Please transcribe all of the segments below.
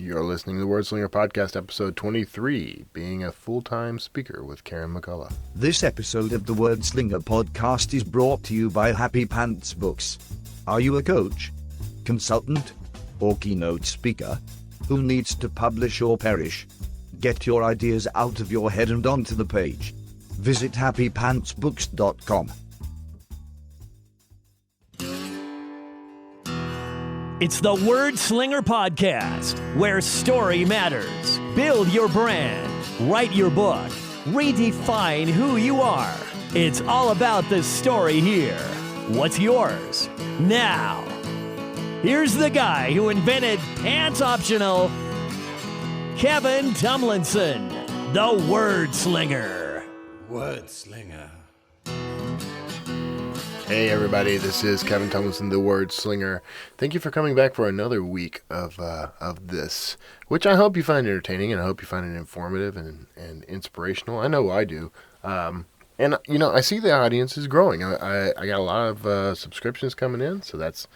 You're listening to the Wordslinger Podcast, episode 23, Being a Full-Time Speaker with Karen McCullough. This episode of the Wordslinger Podcast is brought to you by Happy Pants Books. Are you a coach, consultant, or keynote speaker who needs to publish or perish? Get your ideas out of your head and onto the page. Visit happypantsbooks.com. It's the Wordslinger Podcast, where story matters. Build your brand, write your book, redefine who you are. It's all about the story here. What's yours? Now, here's the guy who invented Pants Optional, Kevin Tomlinson, the Wordslinger. Wordslinger. Hey everybody, this is Kevin Tomlinson, the Wordslinger. Thank you for coming back for another week of this, which I hope you find entertaining, and I hope you find it informative and inspirational. I know I do. And, you know, I see the audience is growing. I got a lot of subscriptions coming in, so that's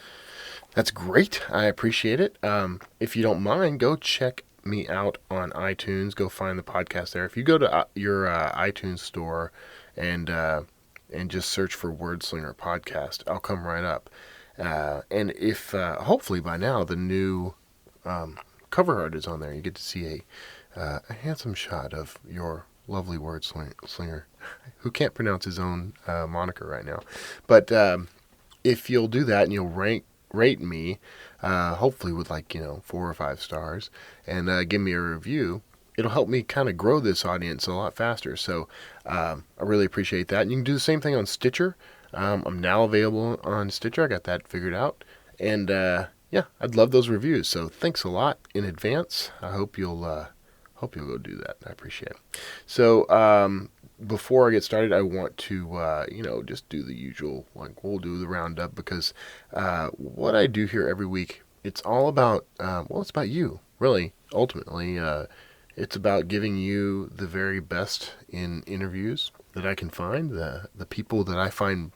great. I appreciate it. If you don't mind, go check me out on iTunes. Go find the podcast there. If you go to your iTunes store and just search for Wordslinger Podcast, I'll come right up. And if, hopefully by now, the new cover art is on there. You get to see a handsome shot of your lovely Wordslinger, who can't pronounce his own moniker right now. But if you'll do that and you'll rate me, hopefully with 4 or 5 stars, and give me a review, it'll help me kind of grow this audience a lot faster. So I really appreciate that. And you can do the same thing on Stitcher. I'm now available on Stitcher. I got that figured out. And yeah, I'd love those reviews. So thanks a lot in advance. I hope you'll go do that. I appreciate it. So before I get started, I want to just do the usual, we'll do the roundup, because what I do here every week, it's all about it's about you, really. Ultimately, it's about giving you the very best in interviews that I can find, the people that I find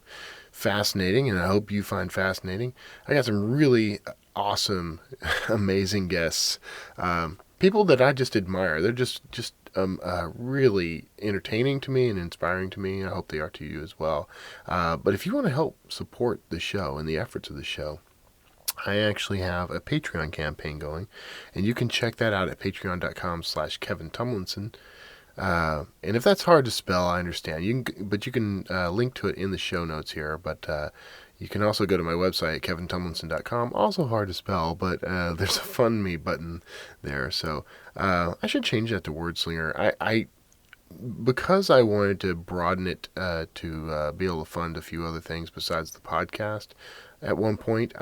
fascinating, and I hope you find fascinating. I got some really awesome, amazing guests, people that I just admire. They're just really entertaining to me and inspiring to me. I hope they are to you as well. But if you want to help support the show and the efforts of the show, I actually have a Patreon campaign going, and you can check that out at patreon.com/Kevin Tomlinson. And if that's hard to spell, I understand. You can link to it in the show notes here. But you can also go to my website at kevintomlinson.com. Also hard to spell, but there's a Fund Me button there. So I should change that to Wordslinger. Because I wanted to broaden it to be able to fund a few other things besides the podcast at one point,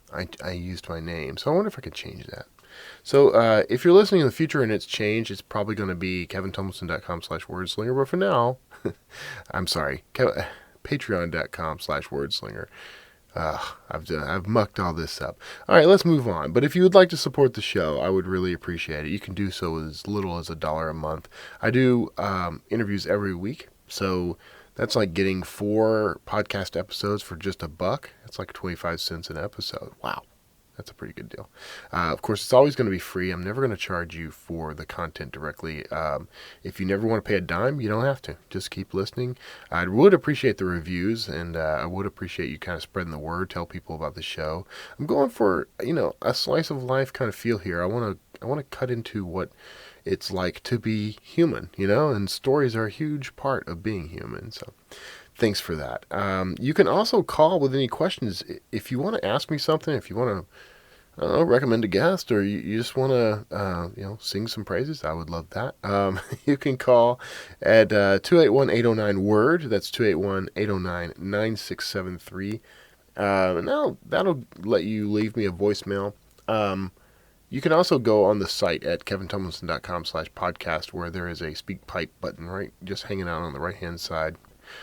I used my name. So I wonder if I could change that. So if you're listening in the future and it's changed, it's probably going to be kevintomlinson.com/Wordslinger. But for now, I'm sorry, patreon.com/Wordslinger. I've mucked all this up. All right, let's move on. But if you would like to support the show, I would really appreciate it. You can do so as little as $1 a month. I do interviews every week, so that's like getting 4 podcast episodes for just $1. That's like 25 cents an episode. Wow. That's a pretty good deal. Of course, it's always going to be free. I'm never going to charge you for the content directly. If you never want to pay a dime, you don't have to. Just keep listening. I would appreciate the reviews, and I would appreciate you kind of spreading the word, tell people about the show. I'm going for, a slice of life kind of feel here. I want to cut into what it's like to be human, and stories are a huge part of being human. So thanks for that. You can also call with any questions. If you want to ask me something, if you want to recommend a guest, or you just want to sing some praises, I would love that. You can call at 281-809-WORD. That's 281-809-9673. Now that'll let you leave me a voicemail. You can also go on the site at kevintomlinson.com/podcast, where there is a speak pipe button right just hanging out on the right-hand side.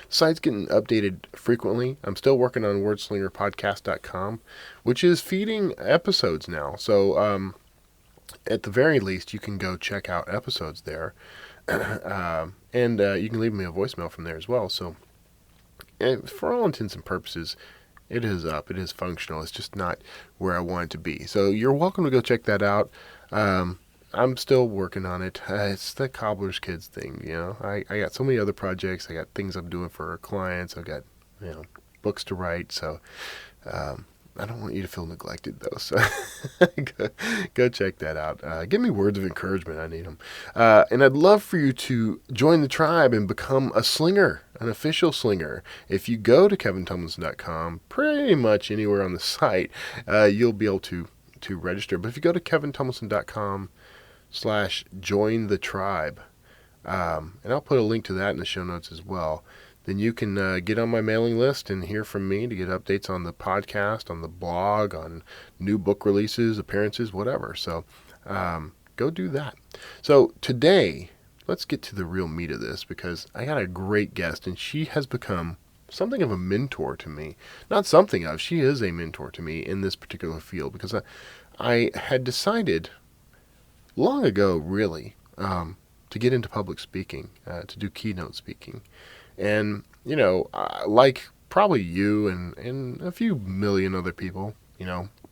The site's getting updated frequently. I'm still working on wordslingerpodcast.com, which is feeding episodes now. So at the very least, you can go check out episodes there. And you can leave me a voicemail from there as well. So for all intents and purposes, it is up. It is functional. It's just not where I want it to be. So you're welcome to go check that out. I'm still working on it. It's the cobbler's kids thing, you know. I got so many other projects. I got things I'm doing for our clients. I've got, books to write. So I don't want you to feel neglected, though. So go check that out. Give me words of encouragement. I need them. And I'd love for you to join the tribe and become a slinger, an official slinger. If you go to kevintumlinson.com, pretty much anywhere on the site, you'll be able to register. But if you go to kevintumlinson.com/join the tribe, and I'll put a link to that in the show notes as well, then you can get on my mailing list and hear from me to get updates on the podcast, on the blog, on new book releases, appearances, whatever. So go do that. So today, let's get to the real meat of this, because I got a great guest, and she has become something of a mentor to me. Not something of, she is a mentor to me in this particular field, because I had decided long ago, really, to get into public speaking, to do keynote speaking. And, like probably you and a few million other people,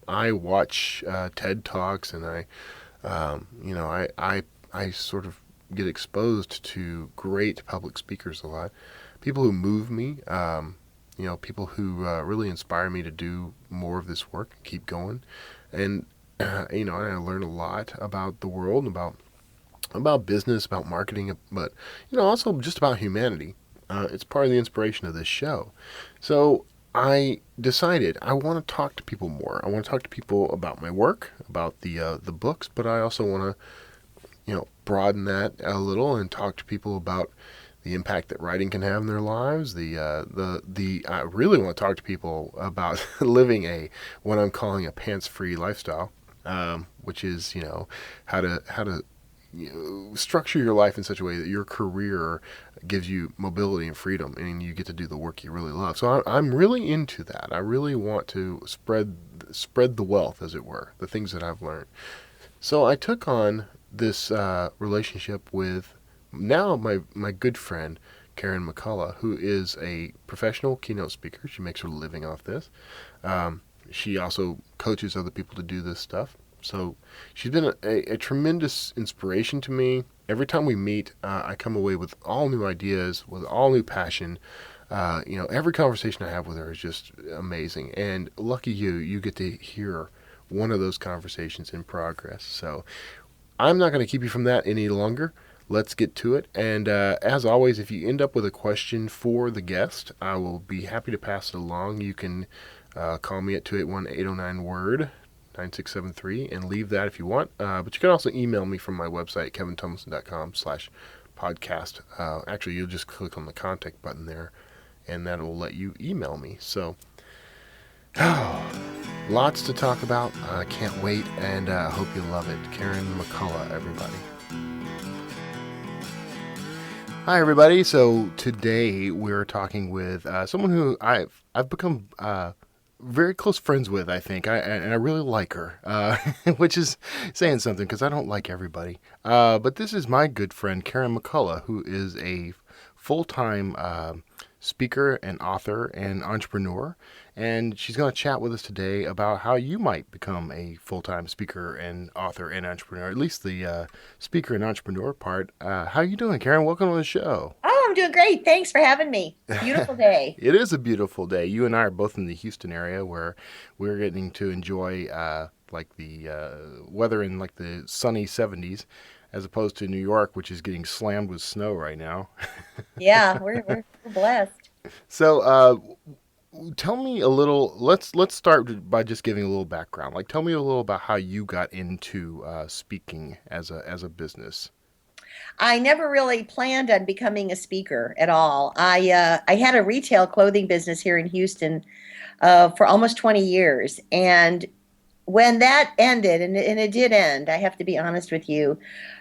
I watch TED Talks, and I sort of get exposed to great public speakers a lot. People who move me, people who really inspire me to do more of this work, keep going. And, I learn a lot about the world, about business, about marketing, but, also just about humanity. It's part of the inspiration of this show. So I decided I want to talk to people more. I want to talk to people about my work, about the books, but I also want to, broaden that a little and talk to people about the impact that writing can have in their lives. I really want to talk to people about living what I'm calling a pants-free lifestyle, which is, how to structure your life in such a way that your career gives you mobility and freedom, and you get to do the work you really love. So I'm really into that. I really want to spread the wealth, as it were, the things that I've learned. So I took on this relationship with now my good friend Karen McCullough, who is a professional keynote speaker. She makes her living off this. She also coaches other people to do this stuff. So she's been a tremendous inspiration to me. Every time we meet, I come away with all new ideas, with all new passion. Every conversation I have with her is just amazing. And lucky you get to hear one of those conversations in progress. So I'm not going to keep you from that any longer. Let's get to it. And as always, if you end up with a question for the guest, I will be happy to pass it along. You can call me at 281-809-WORD. 9673 and leave that if you want. But you can also email me from my website, kevintumlinson.com/podcast. Actually, you'll just click on the contact button there, and that will let you email me. So, lots to talk about. I can't wait, and I hope you love it. Karen McCullough, everybody. Hi, everybody. So today we're talking with someone who I've become very close friends with, I think, and I really like her, which is saying something, because I don't like everybody. But this is my good friend, Karen McCullough, who is a full-time speaker and author and entrepreneur, and she's going to chat with us today about how you might become a full-time speaker and author and entrepreneur, at least the speaker and entrepreneur part. How you doing, Karen? Welcome to the show. Oh, I'm doing great. Thanks for having me. Beautiful day. It is a beautiful day. You and I are both in the Houston area, where we're getting to enjoy the weather in like the sunny 70s, as opposed to New York, which is getting slammed with snow right now. Yeah, we're blessed. So tell me a little. Let's start by just giving a little background. Like, tell me a little about how you got into speaking as a business. I never really planned on becoming a speaker at all. I had a retail clothing business here in Houston for almost 20 years. And when that ended, and it did end, I have to be honest with you,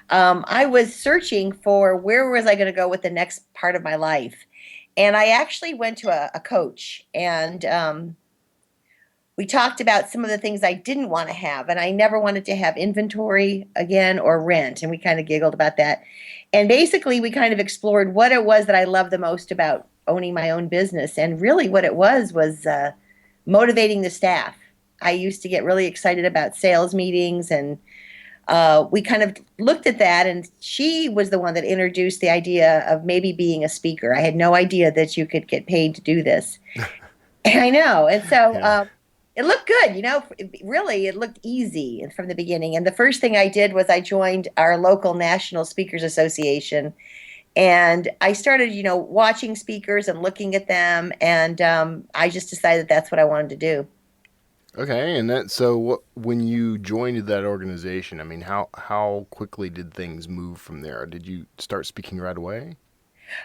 I was searching for where was I going to go with the next part of my life. And I actually went to a coach, and we talked about some of the things I didn't want to have, and I never wanted to have inventory again or rent, and we kind of giggled about that. And basically, we kind of explored what it was that I loved the most about owning my own business, and really what it was motivating the staff. I used to get really excited about sales meetings and we kind of looked at that, and she was the one that introduced the idea of maybe being a speaker. I had no idea that you could get paid to do this. I know. And so Yeah. it looked good, really, it looked easy from the beginning. And the first thing I did was I joined our local National Speakers Association. And I started, watching speakers and looking at them. And I just decided that's what I wanted to do. Okay, and when you joined that organization, I mean, how quickly did things move from there? Did you start speaking right away?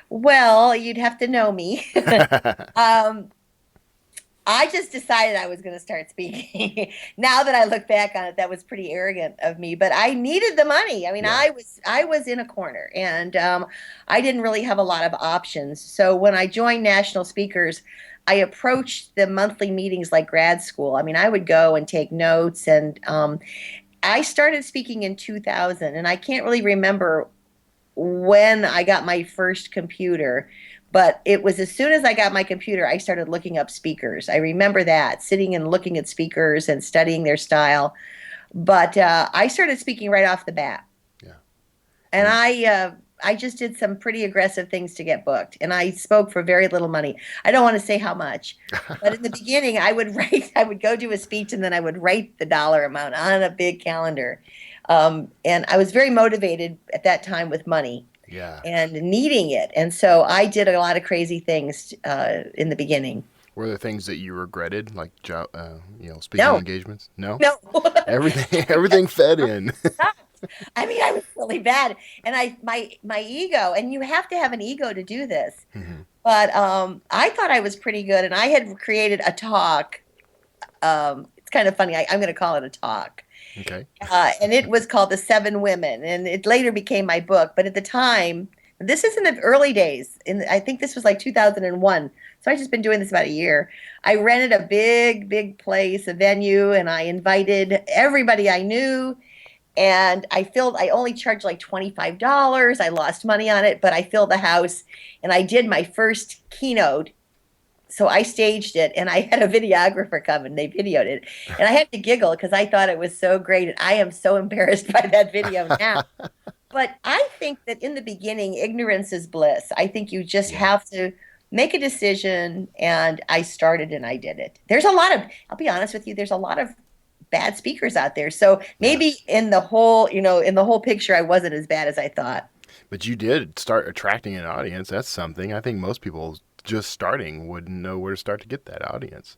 Well, you'd have to know me. um, I just decided I was going to start speaking. Now that I look back on it, that was pretty arrogant of me, but I needed the money. I mean, Yeah. I was in a corner, and I didn't really have a lot of options. So when I joined National Speakers, I approached the monthly meetings like grad school. I mean, I would go and take notes, and I started speaking in 2000, and I can't really remember when I got my first computer, but it was as soon as I got my computer, I started looking up speakers. I remember that, sitting and looking at speakers and studying their style. But I started speaking right off the bat. Yeah. And I just did some pretty aggressive things to get booked, and I spoke for very little money. I don't want to say how much, but in the beginning, I would go do a speech, and then I would write the dollar amount on a big calendar. And I was very motivated at that time with money Yeah. and needing it, and so I did a lot of crazy things in the beginning. Were there things that you regretted, like speaking No, engagements? No. no. Everything fed in. I mean, I was really bad, and my ego, and you have to have an ego to do this. Mhm. But I thought I was pretty good, and I had created a talk. It's kind of funny. I'm going to call it a talk. Okay. And it was called The Seven Women, and it later became my book. But at the time, this is in the early days. I think this was like 2001. So I just been doing this about a year. I rented a big place, a venue, and I invited everybody I knew. And I only charged like $25. I lost money on it, but I filled the house, and I did my first keynote. So I staged it, and I had a videographer come, and they videoed it. And I had to giggle because I thought it was so great. And I am so embarrassed by that video now. But I think that in the beginning, ignorance is bliss. I think you just Yeah. have to make a decision. And I started and I did it. I'll be honest with you, there's a lot of bad speakers out there. So Yeah. maybe in the whole picture, I wasn't as bad as I thought. But you did start attracting an audience. That's something. I think most people just starting wouldn't know where to start to get that audience.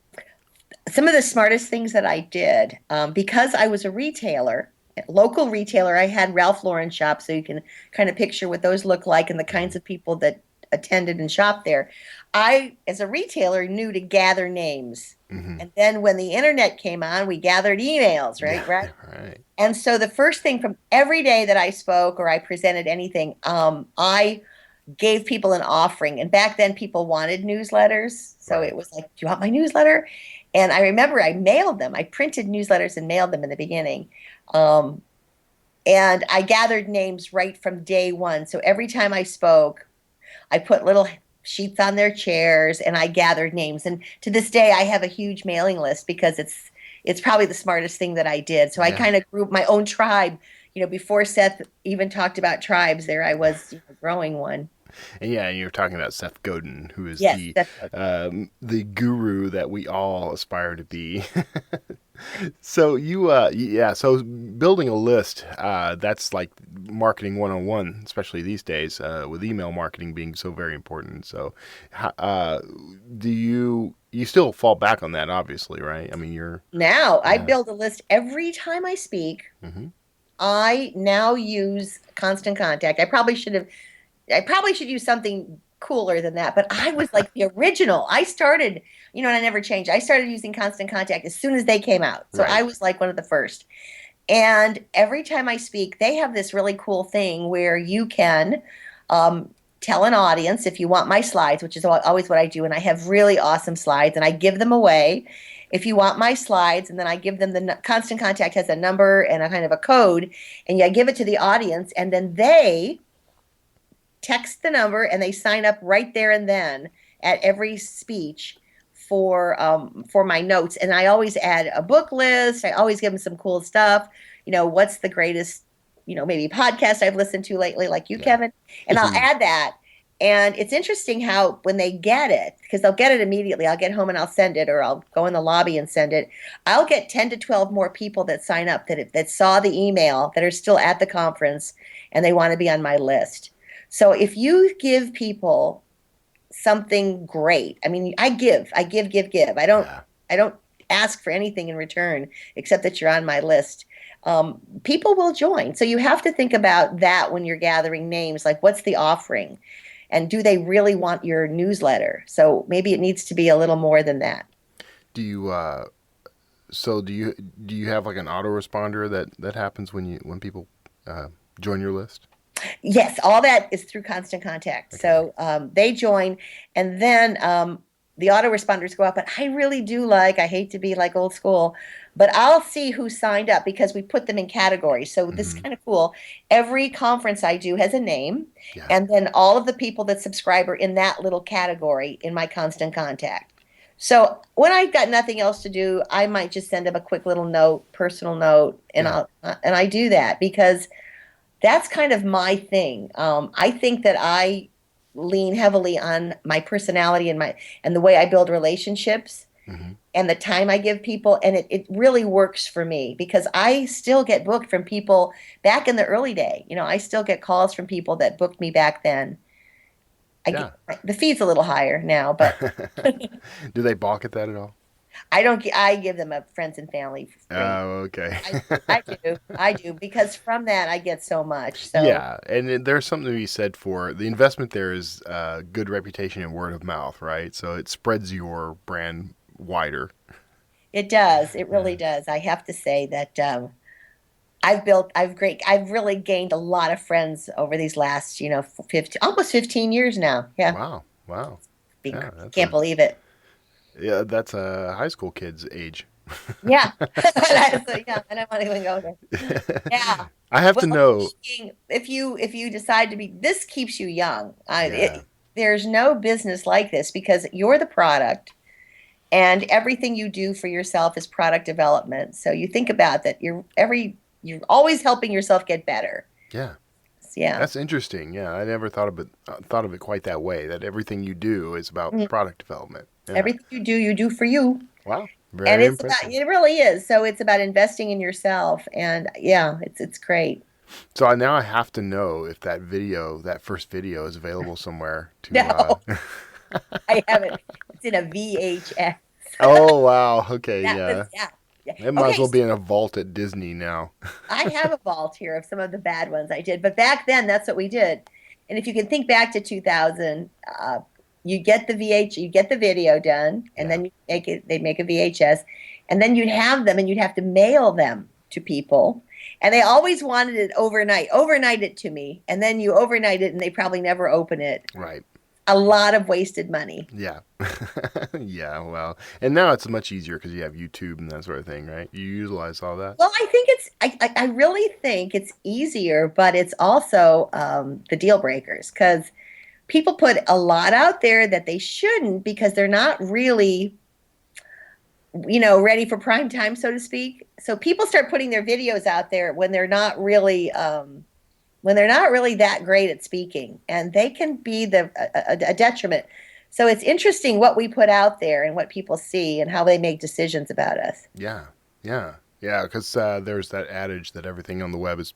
Some of the smartest things that I did, because I was a retailer, local retailer, I had Ralph Lauren shops, so you can kind of picture what those look like and the kinds of people that attended and shopped there. I, as a retailer, knew to gather names. Mm-hmm. And then when the internet came on, we gathered emails, right? Yeah, Right. right. And so the first thing from every day that I spoke or I presented anything, I gave people an offering. And back then, people wanted newsletters. So Right. it was like, do you want my newsletter? And I remember I mailed them. I printed newsletters and mailed them in the beginning. Um, and I gathered names right from day one. So every time I spoke, I put little sheets on their chairs and I gathered names. And to this day, I have a huge mailing list because it's probably the smartest thing that I did. So I Yeah. kind of grew my own tribe. Before Seth even talked about tribes, there I was growing one. And yeah, you're talking about Seth Godin, who is Yes, the guru that we all aspire to be. So so building a list, that's like marketing 101, especially these days, with email marketing being so very important. So, do you still fall back on that, obviously, right? I mean, now I yeah. build a list every time I speak. Hmm. I now use Constant Contact. I probably should use something cooler than that, but I was like the original. I started, and I never changed. I started using Constant Contact as soon as they came out. So Right. I was like one of the first. And every time I speak, they have this really cool thing where you can tell an audience if you want my slides, which is always what I do. And I have really awesome slides and I give them away. If you want my slides, and then I give them Constant Contact has a number and a kind of a code, and I give it to the audience, and then they text the number and they sign up right there and then at every speech for my notes. And I always add a book list. I always give them some cool stuff. what's the greatest, maybe podcast I've listened to lately, like you, Yeah. Kevin, and I'll add that. And it's interesting how when they get it, because they'll get it immediately, I'll get home and I'll send it, or I'll go in the lobby and send it. I'll get 10 to 12 more people that sign up that saw the email, that are still at the conference, and they want to be on my list. So if you give people something great, I mean, I give. I don't ask for anything in return except that you're on my list. People will join. So you have to think about that when you're gathering names, like what's the offering? And do they really want your newsletter? So maybe it needs to be a little more than that. Do you do you have like an autoresponder that happens when people join your list? Yes, all that is through Constant Contact. Okay. So they join, and then the autoresponders go up. But I hate to be like old school, but I'll see who signed up because we put them in categories. So this is kind of cool. Every conference I do has a name, Yeah. and then all of the people that subscribe are in that little category in my Constant Contact. So when I've got nothing else to do, I might just send them a quick little note, personal note, and I do that because that's kind of my thing. I think that I lean heavily on my personality and the way I build relationships and the time I give people, and it really works for me because I still get booked from people back in the early day. I still get calls from people that booked me back then. The fee's a little higher now, but Do they balk at that at all? I don't. I give them a friends and family free. Oh, okay. I do because from that I get so much. So Yeah, and there's something to be said for the investment. There is good reputation and word of mouth, right? So it spreads your brand wider. it does. It really does. I have to say that I've really gained a lot of friends over these last, almost 15 years now. Yeah, Wow. Yeah, can't believe it. Yeah, that's a high school kid's age. Yeah, so, yeah. I don't want to even go there. Yeah. I have to know. If you decide to be, this keeps you young. Yeah. There's no business like this because you're the product, and everything you do for yourself is product development. So you think about that. You're always helping yourself get better. Yeah. Yeah. That's interesting. Yeah, I never thought of it quite that way. That everything you do is about product development. Yeah. Everything you do for you. Wow. And Very it's impressive. it really is. So it's about investing in yourself, and yeah, it's great. So now I have to know if that first video, is available somewhere to. No. I haven't. It's in a VHS. Oh wow. Okay. That Yeah. was, yeah. It might as Okay, well be in a vault at Disney now. I have a vault here of some of the bad ones I did, but back then that's what we did. And if you can think back to 2000, you get the video done, and then they'd make a VHS, and then you'd have them, and you'd have to mail them to people, and they always wanted it overnight it to me, and then you overnight it, and they probably never open it. Right. A lot of wasted money. Yeah. Yeah. Well, and now it's much easier because you have YouTube and that sort of thing, right? You utilize all that. Well, I think I really think it's easier, but it's also the deal breakers because people put a lot out there that they shouldn't because they're not really, ready for prime time, so to speak. So people start putting their videos out there when they're not really that great at speaking, and they can be a detriment. So it's interesting what we put out there and what people see and how they make decisions about us. Yeah. Because there's that adage that everything on the web is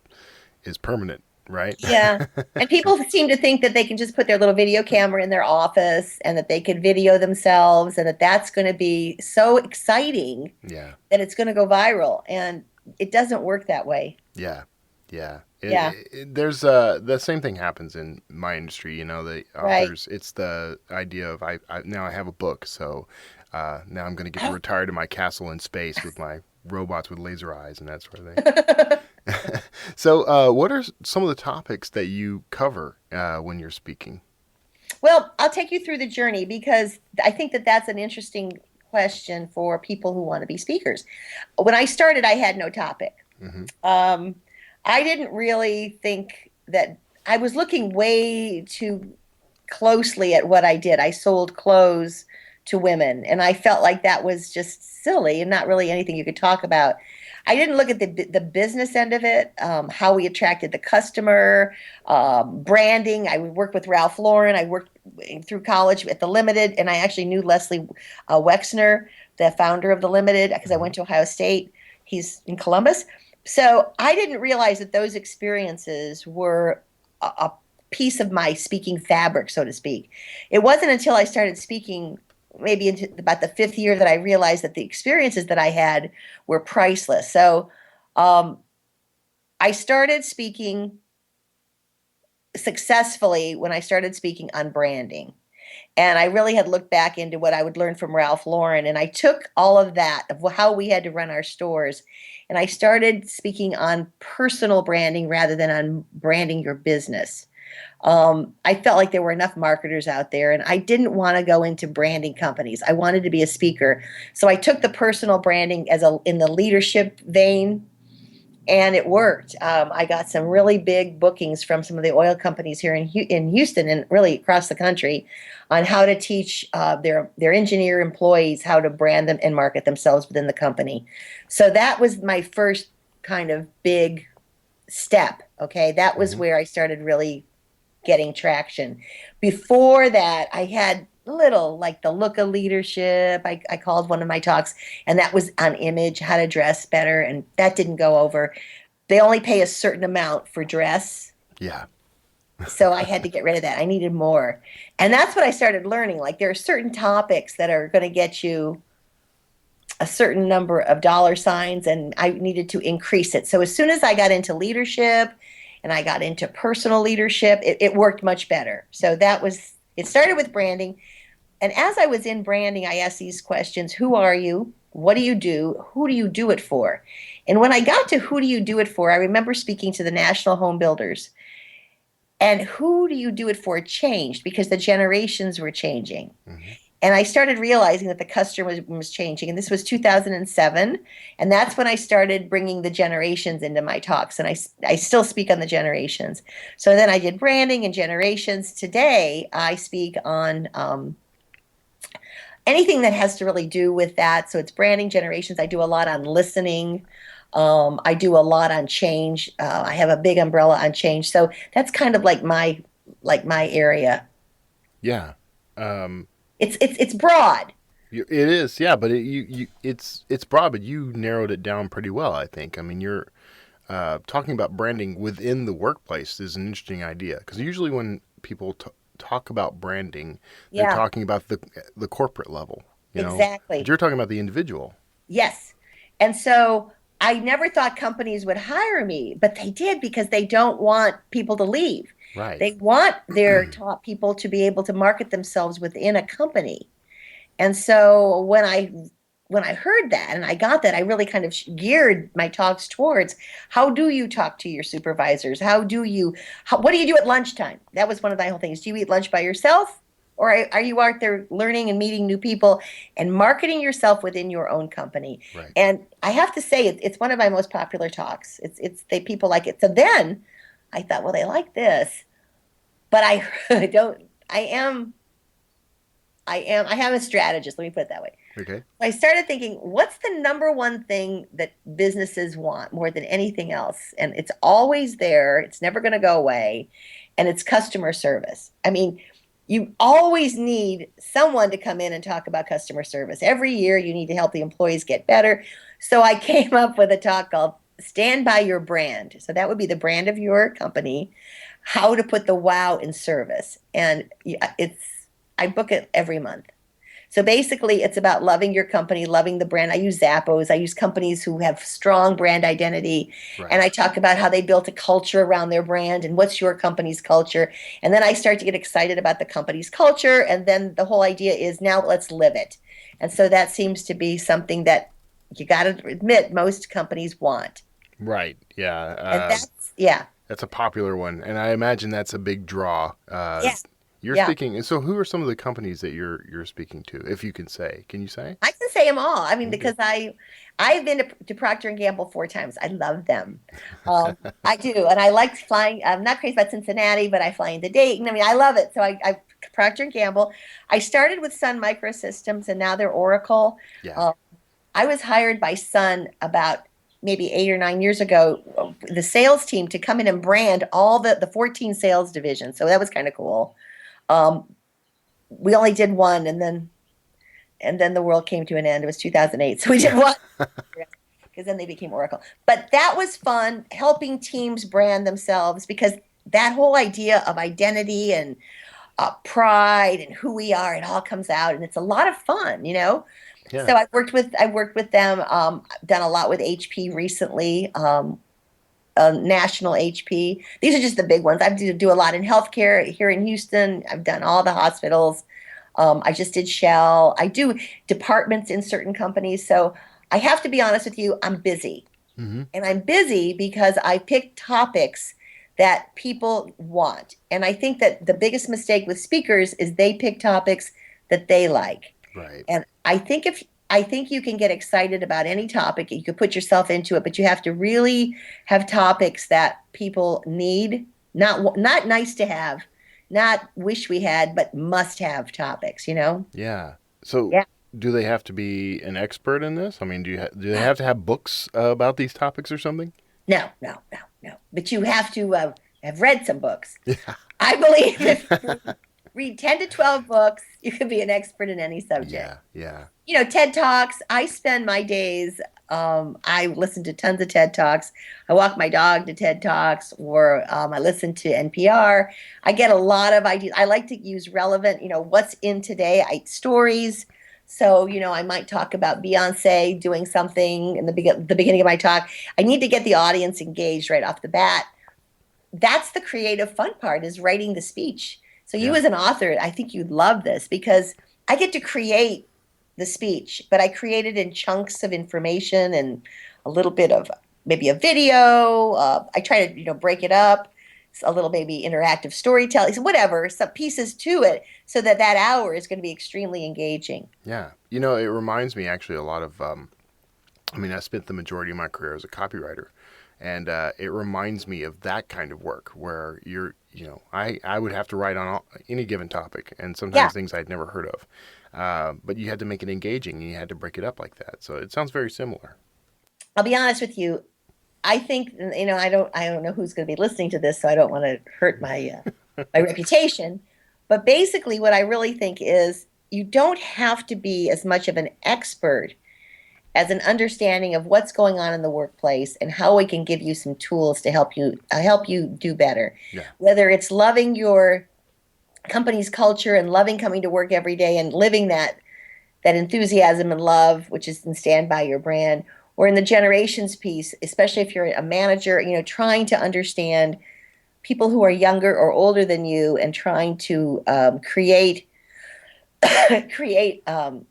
permanent, right? Yeah. And people seem to think that they can just put their little video camera in their office and that they could video themselves and that that's going to be so exciting Yeah. that it's going to go viral. And it doesn't work that way. Yeah. There's the same thing happens in my industry. The authors. It's the idea of I now I have a book, so now I'm going to get to retire to my castle in space with my robots with laser eyes and that sort of thing. So, what are some of the topics that you cover when you're speaking? Well, I'll take you through the journey because I think that that's an interesting question for people who want to be speakers. When I started, I had no topic. Mm-hmm. I didn't really think that I was looking way too closely at what I did. I sold clothes to women, and I felt like that was just silly and not really anything you could talk about. I didn't look at the business end of it, how we attracted the customer, branding. I worked with Ralph Lauren. I worked through college at the Limited, and I actually knew Leslie Wexner, the founder of the Limited, because I went to Ohio State. He's in Columbus. So I didn't realize that those experiences were a piece of my speaking fabric, so to speak. It wasn't until I started speaking maybe into about the fifth year that I realized that the experiences that I had were priceless. So I started speaking successfully when I started speaking on branding. And I really had looked back into what I would learn from Ralph Lauren. And I took all of that, of how we had to run our stores, and I started speaking on personal branding rather than on branding your business. I felt like there were enough marketers out there, and I didn't want to go into branding companies. I wanted to be a speaker. So I took the personal branding in the leadership vein, and it worked. I got some really big bookings from some of the oil companies here in Houston and really across the country on how to teach their engineer employees how to brand them and market themselves within the company. So that was my first kind of big step. Okay, that was where I started really getting traction. Before that, I had little, like the look of leadership. I called one of my talks, and that was on image, how to dress better, and that didn't go over. They only pay a certain amount for dress. Yeah. So I had to get rid of that. I needed more. And that's what I started learning. Like, there are certain topics that are going to get you a certain number of dollar signs, and I needed to increase it. So as soon as I got into leadership and I got into personal leadership, it worked much better. So it started with branding. And as I was in branding, I asked these questions: who are you? What do you do? Who do you do it for? And when I got to who do you do it for, I remember speaking to the national home builders. And who do you do it for changed because the generations were changing. Mm-hmm. And I started realizing that the customer was changing. And this was 2007. And that's when I started bringing the generations into my talks. And I still speak on the generations. So then I did branding and generations. Today, I speak on anything that has to really do with that. So it's branding, generations. I do a lot on listening. I do a lot on change. I have a big umbrella on change. So that's kind of like my area. Yeah. It's broad. It is, yeah, but it's broad, but you narrowed it down pretty well, I think. I mean, you're talking about branding within the workplace is an interesting idea, because usually when people talk about branding, they're talking about the corporate level. Exactly. But you're talking about the individual. Yes. And so I never thought companies would hire me, but they did, because they don't want people to leave. Right. They want their top people to be able to market themselves within a company. And so when I heard that and I got that, I really kind of geared my talks towards: how do you talk to your supervisors? What do you do at lunchtime? That was one of the whole things. Do you eat lunch by yourself? Or are you out there learning and meeting new people and marketing yourself within your own company? Right. And I have to say, it's one of my most popular talks. People like it. So then I thought, well, they like this, but I am a strategist. Let me put it that way. Okay. I started thinking, what's the number one thing that businesses want more than anything else? And it's always there. It's never going to go away. And it's customer service. I mean, you always need someone to come in and talk about customer service. Every year you need to help the employees get better. So I came up with a talk called Stand by Your Brand. So that would be the brand of your company, how to put the wow in service. And I book it every month. So basically, it's about loving your company, loving the brand. I use Zappos. I use companies who have strong brand identity. Right. And I talk about how they built a culture around their brand and what's your company's culture. And then I start to get excited about the company's culture. And then the whole idea is, now let's live it. And so that seems to be something that you got to admit most companies want. Right. Yeah. And that's a popular one. And I imagine that's a big draw. You're speaking. So who are some of the companies that you're speaking to, if you can say? Can you say? I can say them all. I mean, because I've been to Procter & Gamble 4 times. I love them. I do. And I like flying. I'm not crazy about Cincinnati, but I fly into Dayton. I mean, I love it. So I Procter & Gamble. I started with Sun Microsystems, and now they're Oracle. Yeah. I was hired by Sun about maybe 8 or 9 years ago, the sales team to come in and brand all the 14 sales divisions. So that was kind of cool. We only did one, and then the world came to an end. It was 2008, so we did one because then they became Oracle. But that was fun, helping teams brand themselves, because that whole idea of identity and pride and who we are, it all comes out, and it's a lot of fun, you know. Yeah. So I worked with them. Done a lot with HP recently. National HP. These are just the big ones. I do a lot in healthcare here in Houston. I've done all the hospitals. I just did Shell. I do departments in certain companies. So I have to be honest with you, I'm busy. Mm-hmm. And I'm busy because I pick topics that people want. And I think that the biggest mistake with speakers is they pick topics that they like. Right. And I think you can get excited about any topic. You could put yourself into it, but you have to really have topics that people need, not nice to have, not wish we had, but must have topics, you know? Yeah. So Yeah. do they have to be an expert in this? I mean, do they have to have books about these topics or something? No. But you have to have read some books. Yeah. I believe if you read 10 to 12 books, you can be an expert in any subject. Yeah. You know, TED Talks, I spend my days, I listen to tons of TED Talks. I walk my dog to TED Talks, or I listen to NPR. I get a lot of ideas. I like to use relevant, what's in today, stories. So, I might talk about Beyonce doing something in the beginning of my talk. I need to get the audience engaged right off the bat. That's the creative fun part, is writing the speech. So you as an author, I think you'd love this, because I get to create the speech, but I create it in chunks of information and a little bit of maybe a video. I try to, break it up, a little maybe interactive storytelling, whatever, some pieces to it, so that hour is going to be extremely engaging. Yeah. It reminds me actually a lot of, I spent the majority of my career as a copywriter, and it reminds me of that kind of work where I would have to write on any given topic, and sometimes things I'd never heard of. But you had to make it engaging, and you had to break it up like that. So it sounds very similar. I'll be honest with you. I think, I don't know who's going to be listening to this, so I don't want to hurt my my reputation. But basically what I really think is, you don't have to be as much of an expert as an understanding of what's going on in the workplace and how we can give you some tools to help you do better. Yeah. Whether it's loving your company's culture and loving coming to work every day and living that enthusiasm and love, which is in stand by your brand, or in the generations piece, especially if you're a manager, trying to understand people who are younger or older than you, and trying to create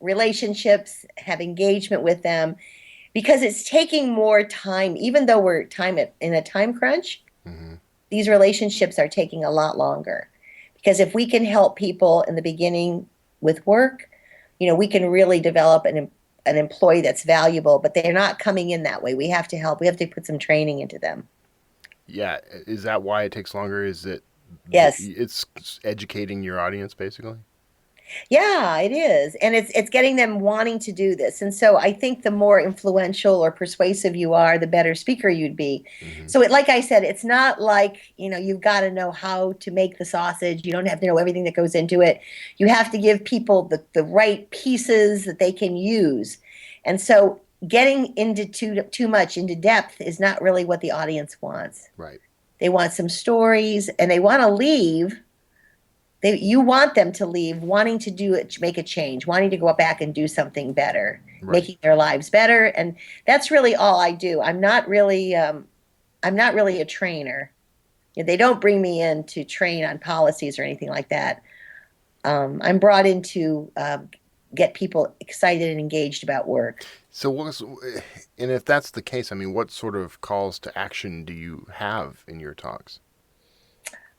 relationships, have engagement with them, because it's taking more time. Even though we're in a time crunch, Mm-hmm. these relationships are taking a lot longer. Because if we can help people in the beginning with work, we can really develop an employee that's valuable, but they're not coming in that way. We have to help. We have to put some training into them. Yeah. Is that why it takes longer? Is it? Yes. It's educating your audience, basically? Yeah, it is. And it's getting them wanting to do this. And so I think the more influential or persuasive you are, the better speaker you'd be. Mm-hmm. So like I said, it's not like, you've got to know how to make the sausage. You don't have to know everything that goes into it. You have to give people the right pieces that they can use. And so getting into too much into depth is not really what the audience wants. Right. They want some stories, and they want to leave. You want them to leave wanting to do it, make a change, wanting to go back and do something better, Right. making their lives better. And that's really all I do. I'm not really a trainer. They don't bring me in to train on policies or anything like that. I'm brought in to get people excited and engaged about work. So and if that's the case, what sort of calls to action do you have in your talks?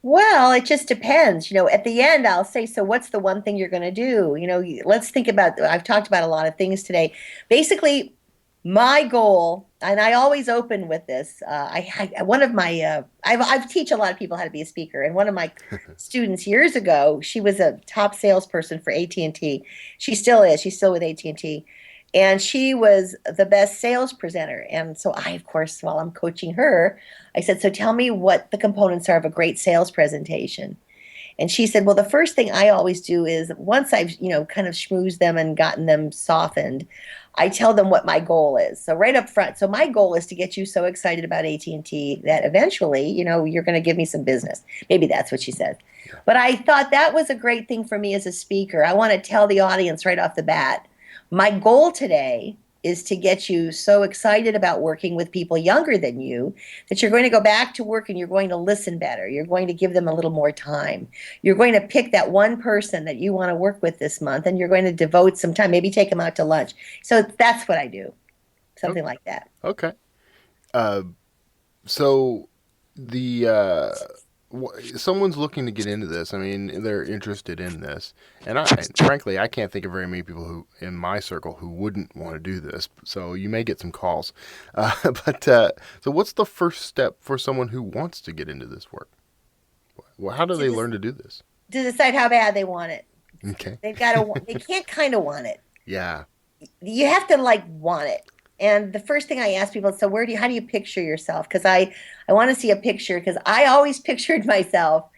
Well, it just depends. At the end, I'll say, so what's the one thing you're going to do? Let's think about, I've talked about a lot of things today. Basically, my goal, and I always open with this, I teach a lot of people how to be a speaker. And one of my students years ago, she was a top salesperson for AT&T. She still is. She's still with AT&T. And she was the best sales presenter. And so I, of course, while I'm coaching her, I said, so tell me what the components are of a great sales presentation. And she said, well, the first thing I always do is once I've, kind of schmoozed them and gotten them softened, I tell them what my goal is. So right up front. So my goal is to get you so excited about AT&T that eventually, you're going to give me some business. Maybe that's what she said. But I thought that was a great thing for me as a speaker. I want to tell the audience right off the bat, my goal today is to get you so excited about working with people younger than you that you're going to go back to work and you're going to listen better. You're going to give them a little more time. You're going to pick that one person that you want to work with this month and you're going to devote some time, maybe take them out to lunch. So that's what I do, something like that. Okay. So the someone's looking to get into this. I mean, they're interested in this, and frankly, I can't think of very many people who in my circle who wouldn't want to do this. So you may get some calls. So what's the first step for someone who wants to get into this work? Well, how do they learn to do this? To decide how bad they want it. Okay. They've got to. They can't kind of want it. Yeah. You have to want it. And the first thing I ask people is, so how do you picture yourself? Because I want to see a picture, because I always pictured myself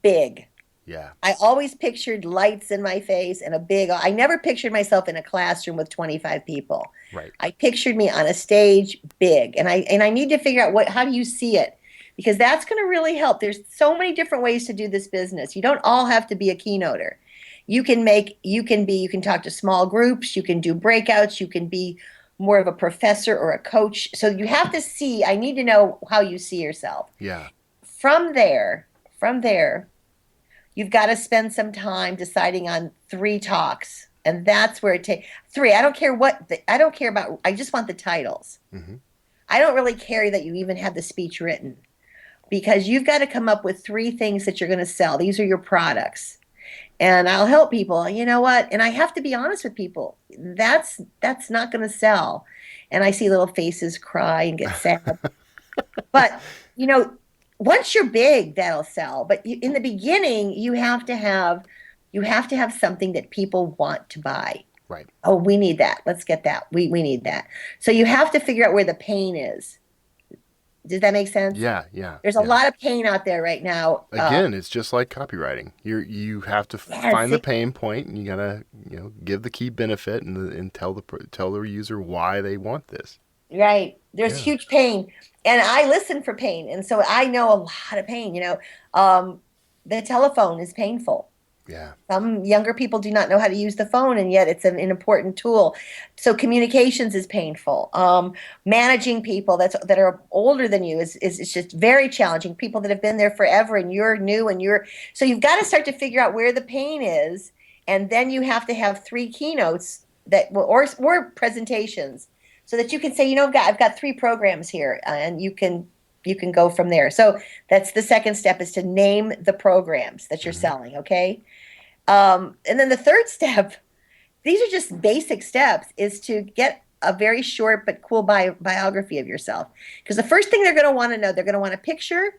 big. Yeah. I always pictured lights in my face and I never pictured myself in a classroom with 25 people. Right. I pictured me on a stage big. And I need to figure out how do you see it? Because that's going to really help. There's so many different ways to do this business. You don't all have to be a keynoter. You can talk to small groups, you can do breakouts, you can be more of a professor or a coach. So you have to see, I need to know how you see yourself. Yeah. From there, you've got to spend some time deciding on 3 talks. And that's where it takes 3. I don't care about, I just want the titles. Mm-hmm. I don't really care that you even have the speech written, because you've got to come up with 3 things that you're going to sell. These are your products. And I'll help people, you know what? And I have to be honest with people. That's not going to sell. And I see little faces cry and get sad. But, once you're big, that'll sell. But in the beginning, you have to have something that people want to buy. Right. Oh, we need that. Let's get that. We need that. So you have to figure out where the pain is. Does that make sense? Yeah. There's a lot of pain out there right now. Again, it's just like copywriting. You have to find the pain point, and you gotta give the key benefit and tell the user why they want this. Right. There's huge pain, and I listen for pain, and so I know a lot of pain. The telephone is painful. Yeah. Some younger people do not know how to use the phone, and yet it's an important tool. So communications is painful. Managing people that are older than you is just very challenging. People that have been there forever, and you're new, so you've got to start to figure out where the pain is, and then you have to have 3 keynotes or presentations, so that you can say, I've got 3 programs here, and you can go from there. So that's the second step, is to name the programs that you're selling, okay? And then the third step, these are just basic steps, is to get a very short but cool biography of yourself. Because the first thing they're going to want to know, they're going to want a picture,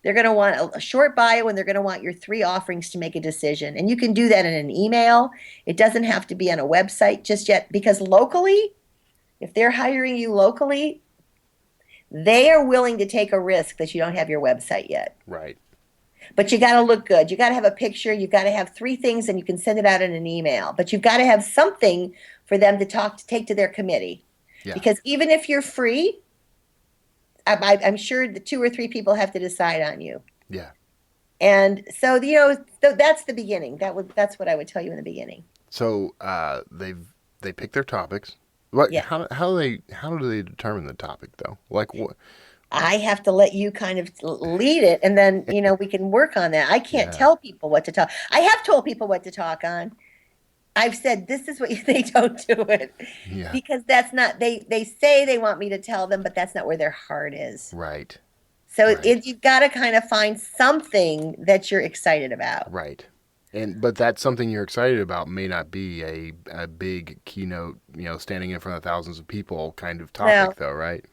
they're going to want a short bio, and they're going to want your 3 offerings to make a decision. And you can do that in an email. It doesn't have to be on a website just yet, because locally, if they're hiring you locally, they are willing to take a risk that you don't have your website yet. Right. But you got to look good. You got to have a picture. You got to have 3 things, and you can send it out in an email. But you've got to have something for them to take to their committee. Yeah. Because even if you're free, I'm sure the 2 or 3 people have to decide on you. Yeah. And so that's the beginning. That's what I would tell you in the beginning. So they pick their topics. What? Yeah. How do they determine the topic though? Like what? I have to let you kind of lead it, and then we can work on that. I can't tell people what to talk. I have told people what to talk on. I've said this is what they don't do it, because that's not they say they want me to tell them, but that's not where their heart is. Right. So you've got to kind of find something that you're excited about. Right. But that's something you're excited about may not be a big keynote, standing in front of thousands of people kind of topic, though, right?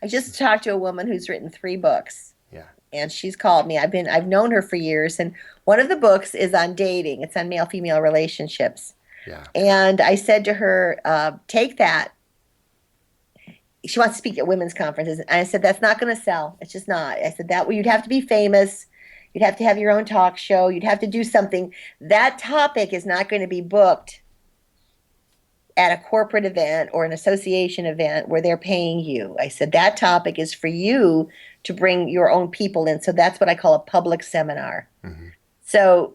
I just talked to a woman who's written 3 books. Yeah. And she's called me. I've known her for years, and one of the books is on dating. It's on male-female relationships. Yeah. And I said to her, take that. She wants to speak at women's conferences. And I said, that's not going to sell. It's just not. I said, that you'd have to be famous. You'd have to have your own talk show. You'd have to do something. That topic is not going to be booked at a corporate event or an association event where they're paying you. I said, that topic is for you to bring your own people in. So that's what I call a public seminar. Mm-hmm. So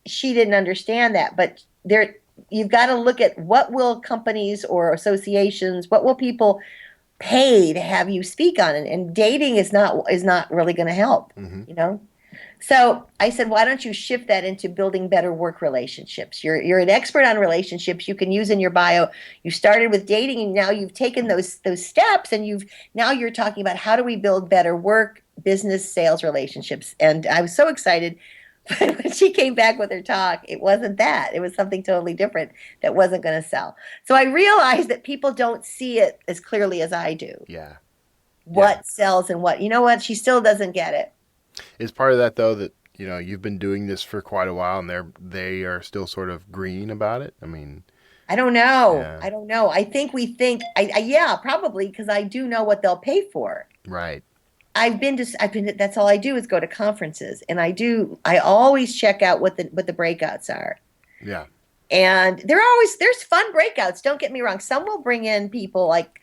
she didn't understand that, but you've got to look at what will companies or associations, what will people pay to have you speak on it, and dating is not really going to help. Mm-hmm. So I said, why don't you shift that into building better work relationships? You're an expert on relationships. You can use in your bio. You started with dating, and now you've taken those steps, and now you're talking about how do we build better work, business, sales relationships. And I was so excited. But when she came back with her talk, it wasn't that. It was something totally different that wasn't going to sell. So I realized that people don't see it as clearly as I do. Yeah. What sells and what. You know what? She still doesn't get it. Is part of that, though, that, you've been doing this for quite a while and they are still sort of green about it? I mean, I don't know. Yeah. I don't know. I think yeah, probably, because I do know what they'll pay for. Right. That's all I do is go to conferences, and I always check out what the breakouts are. Yeah. And there's fun breakouts. Don't get me wrong. Some will bring in people like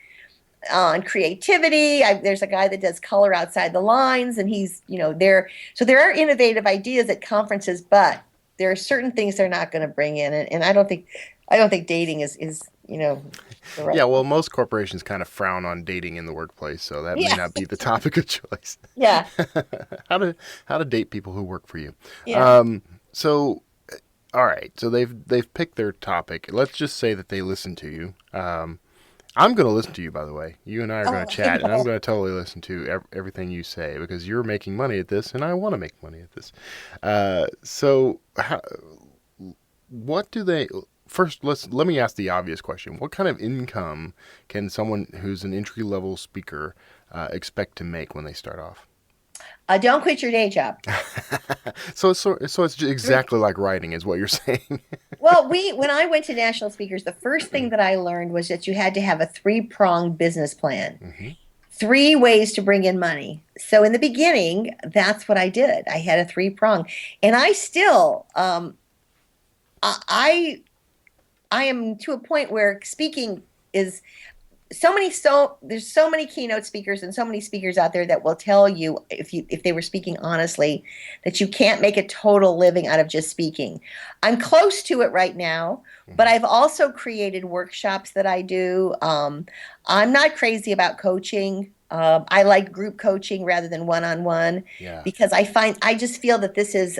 on creativity. There's a guy that does color outside the lines, and he's, there. So there are innovative ideas at conferences, but there are certain things they're not going to bring in. And I don't think dating is the right. Yeah, well, most corporations kind of frown on dating in the workplace, so that may not be the topic of choice. Yeah. How to date people who work for you. Yeah. So, all right. So they've picked their topic. Let's just say that they listen to you. I'm going to listen to you, by the way. You and I are going to chat, and I'm going to totally listen to everything you say, because you're making money at this, and I want to make money at this. So, what do they? First, let me ask the obvious question. What kind of income can someone who's an entry-level speaker expect to make when they start off? Don't quit your day job. So it's exactly like writing, is what you're saying. Well, when I went to national speakers, the first thing that I learned was that you had to have a 3-pronged business plan. Mm-hmm. 3 ways to bring in money. So in the beginning, that's what I did. I had a 3-prong, and I still, I am to a point where speaking is there's so many keynote speakers and so many speakers out there that will tell you, if they were speaking honestly, that you can't make a total living out of just speaking. I'm close to it right now, but I've also created workshops that I do. I'm not crazy about coaching. I like group coaching rather than one-on-one, because I just feel that this is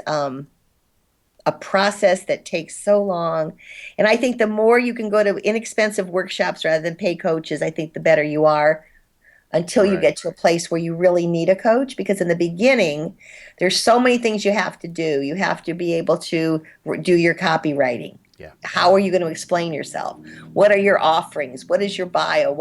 a process that takes so long. And I think the more you can go to inexpensive workshops rather than pay coaches, I think the better you are, until you get to a place where you really need a coach. Because in the beginning, there's so many things you have to do. You have to be able to do your copywriting. Yeah. How are you going to explain yourself? What are your offerings? What is your bio?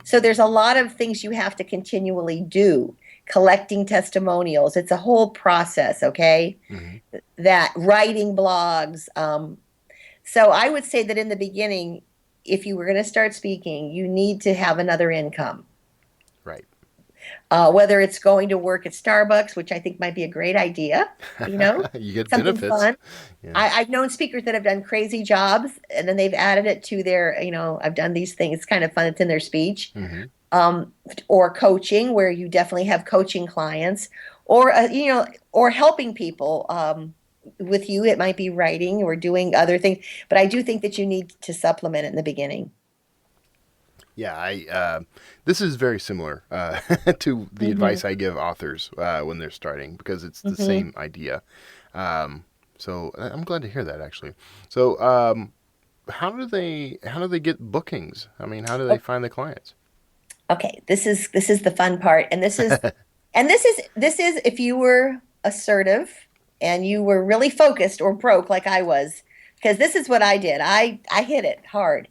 So there's a lot of things you have to continually do. Collecting testimonials. It's a whole process, okay? Mm-hmm. That writing blogs. So I would say that in the beginning, if you were going to start speaking, you need to have another income. Right. Whether it's going to work at Starbucks, which I think might be a great idea, You get something benefits. Fun. Yeah. I've known speakers that have done crazy jobs, and then they've added it to their, I've done these things. It's kind of fun. It's in their speech. Mm-hmm. Or coaching, where you definitely have coaching clients, or or helping people with you. It might be writing or doing other things, but I do think that you need to supplement it in the beginning. Yeah, this is very similar to the advice I give authors when they're starting, because it's the same idea. So I'm glad to hear that, actually. So how do they get bookings? I mean, how do they find the clients? Okay, this is the fun part, and this is if you were assertive and you were really focused, or broke like I was, because this is what I did. I hit it hard.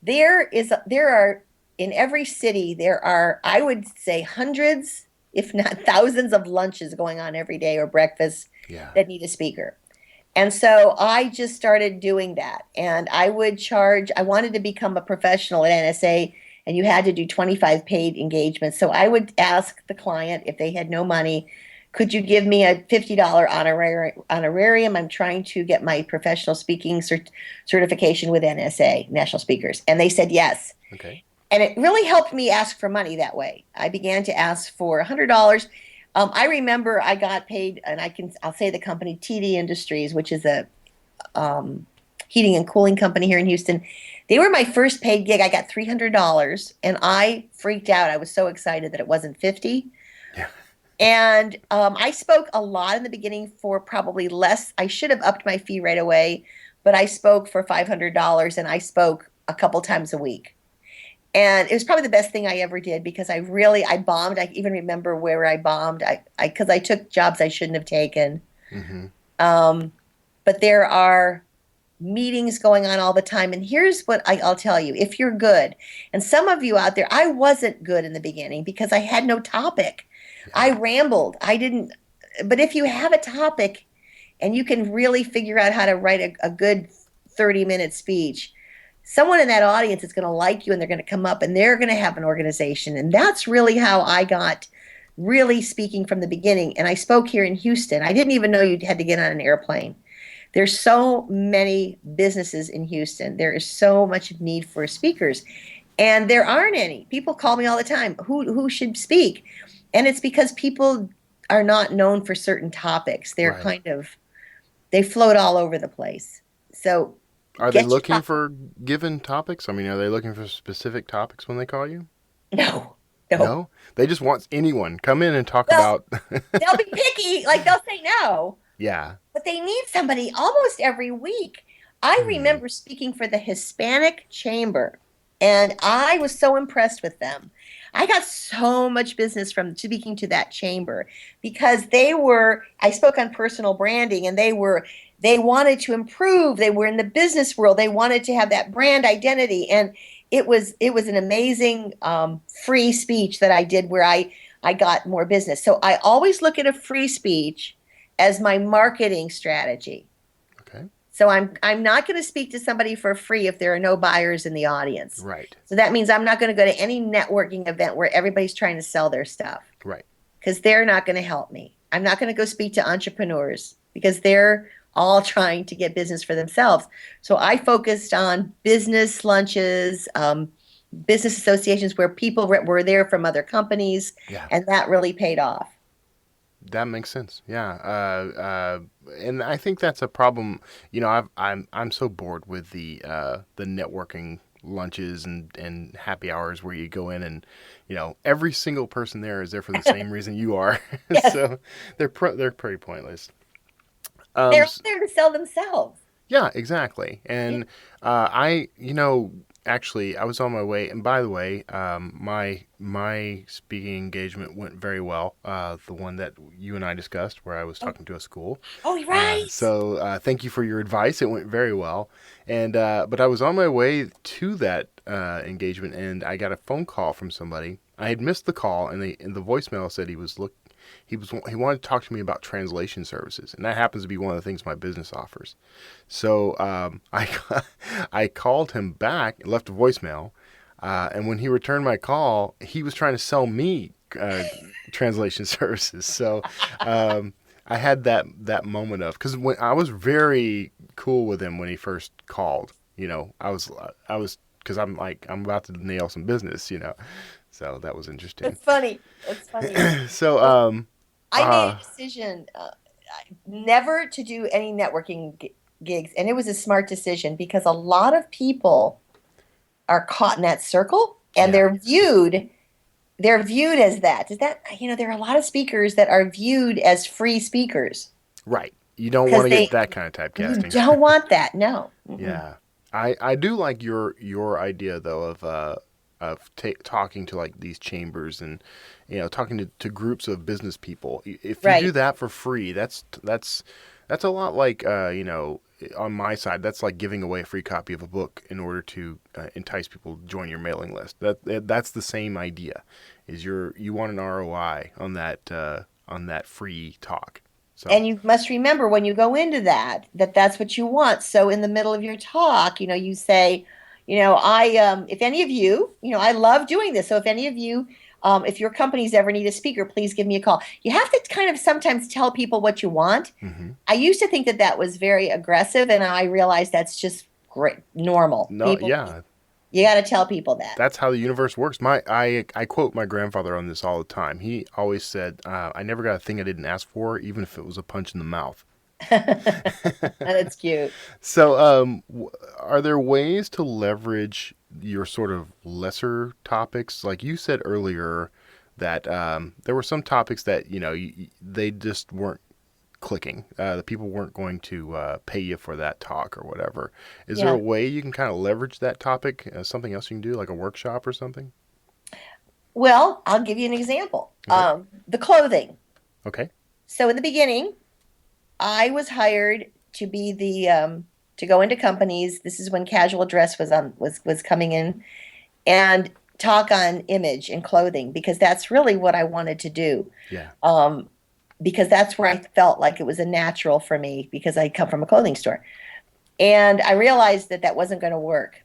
There are in every city, there are, I would say, hundreds, if not thousands, of lunches going on every day, or breakfasts that need a speaker. And so I just started doing that. And I would charge, I wanted to become a professional at NSA, and you had to do 25 paid engagements. So I would ask the client if they had no money, could you give me a $50 honorarium? I'm trying to get my professional speaking certification with NSA, National Speakers. And they said yes. Okay. And it really helped me ask for money that way. I began to ask for $100. I remember I got paid, and I'll say the company TD Industries, which is a heating and cooling company here in Houston. They were my first paid gig. I got $300, and I freaked out. I was so excited that it wasn't 50. Yeah. And I spoke a lot in the beginning for probably less. I should have upped my fee right away, but I spoke for $500, and I spoke a couple times a week. And it was probably the best thing I ever did because I bombed. I even remember where I bombed because I took jobs I shouldn't have taken. Mm-hmm. But there are meetings going on all the time. And here's what I'll tell you. If you're good, and some of you out there, I wasn't good in the beginning because I had no topic. Yeah. I rambled. But if you have a topic and you can really figure out how to write a good 30-minute speech, someone in that audience is going to like you, and they're going to come up and they're going to have an organization. And that's really how I got really speaking from the beginning. And I spoke here in Houston. I didn't even know you had to get on an airplane. There's so many businesses in Houston. There is so much need for speakers, and there aren't any. People call me all the time, who should speak? And it's because people are not known for certain topics. They're Right. they float all over the place. So Are they looking for given topics? I mean, are they looking for specific topics when they call you? No. No? They just want anyone. Come in and talk about... They'll be picky. Like, they'll say no. Yeah. But they need somebody almost every week. I remember speaking for the Hispanic Chamber, and I was so impressed with them. I got so much business from speaking to that chamber because I spoke on personal branding, and they wanted to improve. They were in the business world. They wanted to have that brand identity. And it was an amazing free speech that I did where I got more business. So I always look at a free speech as my marketing strategy. Okay. So I'm not going to speak to somebody for free if there are no buyers in the audience. Right. So that means I'm not going to go to any networking event where everybody's trying to sell their stuff. Right. Because they're not going to help me. I'm not going to go speak to entrepreneurs because they're all trying to get business for themselves. So I focused on business lunches, business associations where people were there from other companies, and that really paid off. That makes sense. Yeah. And I think that's a problem. You know, I'm so bored with the networking lunches and happy hours where you go in and, you know, every single person there is there for the same reason you are. Yes. So they're pretty pointless. They're out there to sell themselves. Yeah, exactly. And actually, I was on my way. And by the way, my speaking engagement went very well. The one that you and I discussed, where I was talking to a school. Oh, right. So thank you for your advice. It went very well. And but I was on my way to that engagement, and I got a phone call from somebody. I had missed the call, and the voicemail said he wanted to talk to me about translation services, and that happens to be one of the things my business offers. So I called him back and left a voicemail, and when he returned my call, he was trying to sell me translation services. So I had that moment of, because when I was very cool with him when he first called, you know, I was because I'm about to nail some business, you know. So that was interesting. That's funny. So, I made a decision never to do any networking gigs, and it was a smart decision because a lot of people are caught in that circle, and they're viewed as that. There are a lot of speakers that are viewed as free speakers. Right. You don't want to get that kind of typecasting. You don't want that. No. Mm-mm. Yeah. I do like your idea though of talking to like these chambers and, you know, talking to groups of business people. If you do that for free, that's a lot like, you know, on my side, that's like giving away a free copy of a book in order to entice people to join your mailing list. That's the same idea. Is you want an ROI on that free talk. So And you must remember when you go into that, that's what you want. So in the middle of your talk, you say, if any of you, I love doing this. So if any of you, if your companies ever need a speaker, please give me a call. You have to kind of sometimes tell people what you want. mhm. I used to think that was very aggressive, and I realized that's just great, normal. No, People, yeah, you got to tell people that. that's how the universe works. I quote my grandfather on this all the time. He always said, "I never got a thing I didn't ask for, even if it was a punch in the mouth." That's cute. So, are there ways to leverage your sort of lesser topics? Like you said earlier, that there were some topics that they just weren't clicking. The people weren't going to pay you for that talk or whatever. Is there a Yeah. way you can kind of leverage that topic? Something else you can do, like a workshop or something? Well, I'll give you an example. Okay. The clothing. Okay. So in the beginning, I was hired to be to go into companies. This is when casual dress was coming in, and talk on image and clothing, because that's really what I wanted to do. Yeah. Because that's where I felt like it was a natural for me, because I come from a clothing store. And I realized that wasn't going to work.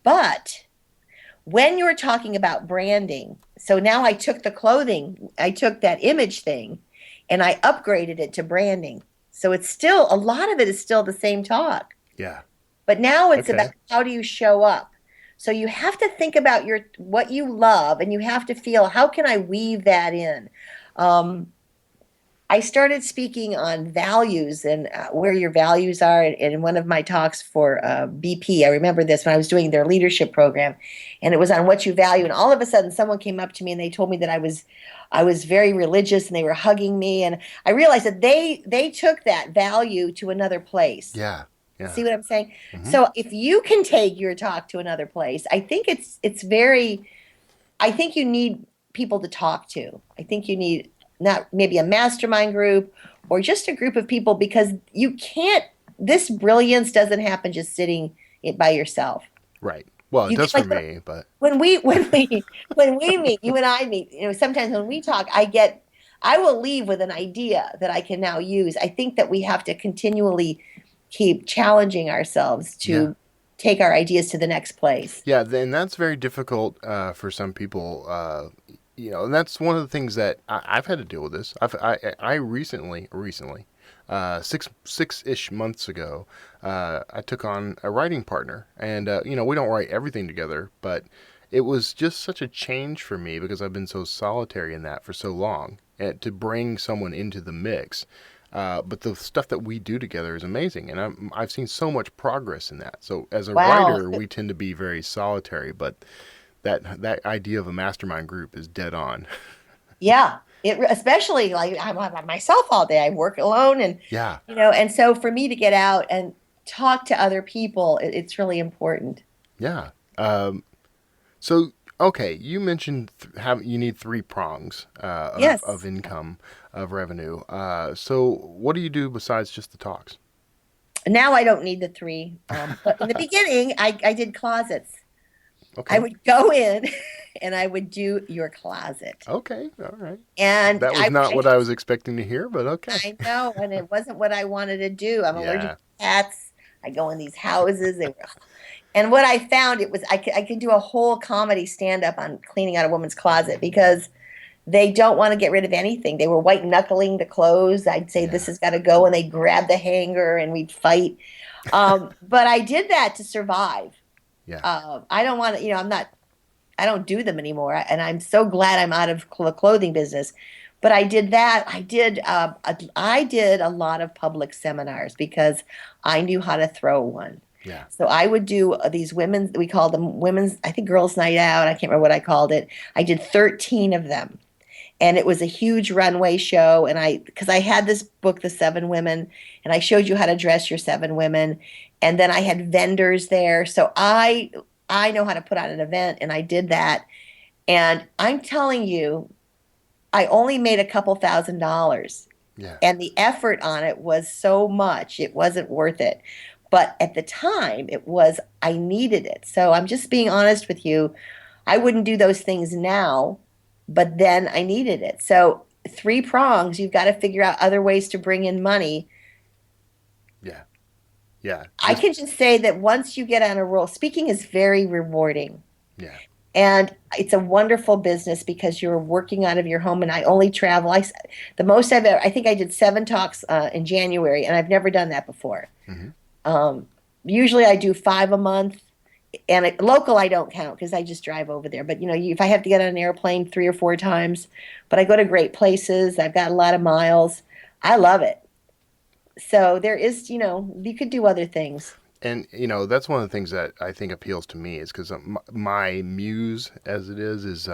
But when you're talking about branding, so now I took I took that image thing and I upgraded it to branding. So it's still, a lot of it is still the same talk. Yeah. But now it's Okay. about how do you show up. So you have to think about what you love, and you have to feel, how can I weave that in? I started speaking on values and where your values are in one of my talks for BP. I remember this when I was doing their leadership program, and it was on what you value. And all of a sudden, someone came up to me and they told me that I was very religious, and they were hugging me. And I realized that they took that value to another place. Yeah. Yeah. See what I'm saying? Mhm. So if you can take your talk to another place, I think I think you need people to talk to. I think you need not maybe a mastermind group or just a group of people, because this brilliance doesn't happen just sitting by yourself. Right. Well, it You does for like me, but when we meet, you and I meet, sometimes when we talk, I will leave with an idea that I can now use. I think that we have to continually keep challenging ourselves to Yeah. take our ideas to the next place. yeah, then that's very difficult for some people. And that's one of the things that I've had to deal with this. I recently, six-ish months ago, I took on a writing partner, and we don't write everything together, but it was just such a change for me because I've been so solitary in that for so long, and to bring someone into the mix. But the stuff that we do together is amazing, and I've seen so much progress in that. So as a Wow. writer, we tend to be very solitary, but that idea of a mastermind group is dead on. Yeah. Especially like I'm by myself all day. I work alone, and Yeah. and so for me to get out and talk to other people, it's really important. Yeah. So okay, you mentioned you need three prongs Yes. of income of revenue. So what do you do besides just the talks? Now I don't need the three. But in the beginning, I did closets. Okay. I would go in and I would do your closet. Okay. All right. And That was not what I was expecting to hear, but okay. I know, and it wasn't what I wanted to do. I'm allergic Yeah. to cats. I go in these houses. And what I found, it was I could do a whole comedy stand-up on cleaning out a woman's closet, because they don't want to get rid of anything. They were white knuckling the clothes. I'd say, this has got to go, and they'd grab the hanger and we'd fight. But I did that to survive. Yeah. I don't want to, I don't do them anymore. And I'm so glad I'm out of the clothing business. But I did that. I did a lot of public seminars because I knew how to throw one. Yeah. So I would do these women's, we called them women's, I think girls' night out. I can't remember what I called it. I did 13 of them. And it was a huge runway show. And because I had this book, The 7 Women, and I showed you how to dress your 7 women. And then I had vendors there. So I know how to put on an event, and I did that. And I'm telling you, I only made a couple $1,000s. Yeah. And the effort on it was so much, it wasn't worth it. But at the time, I needed it. So I'm just being honest with you. I wouldn't do those things now, but then I needed it. So three prongs. You've got to figure out other ways to bring in money. Yeah. Yeah. I can just say that once you get on a roll, speaking is very rewarding. Yeah. And it's a wonderful business because you're working out of your home. And I only travel. The most I've ever, I think I did 7 talks in January, and I've never done that before. Usually I do 5 a month, and local I don't count because I just drive over there. But if I have to get on an airplane 3 or 4 times, but I go to great places. I've got a lot of miles. I love it. So there is, you could do other things. And, that's one of the things that I think appeals to me is because my muse, as it is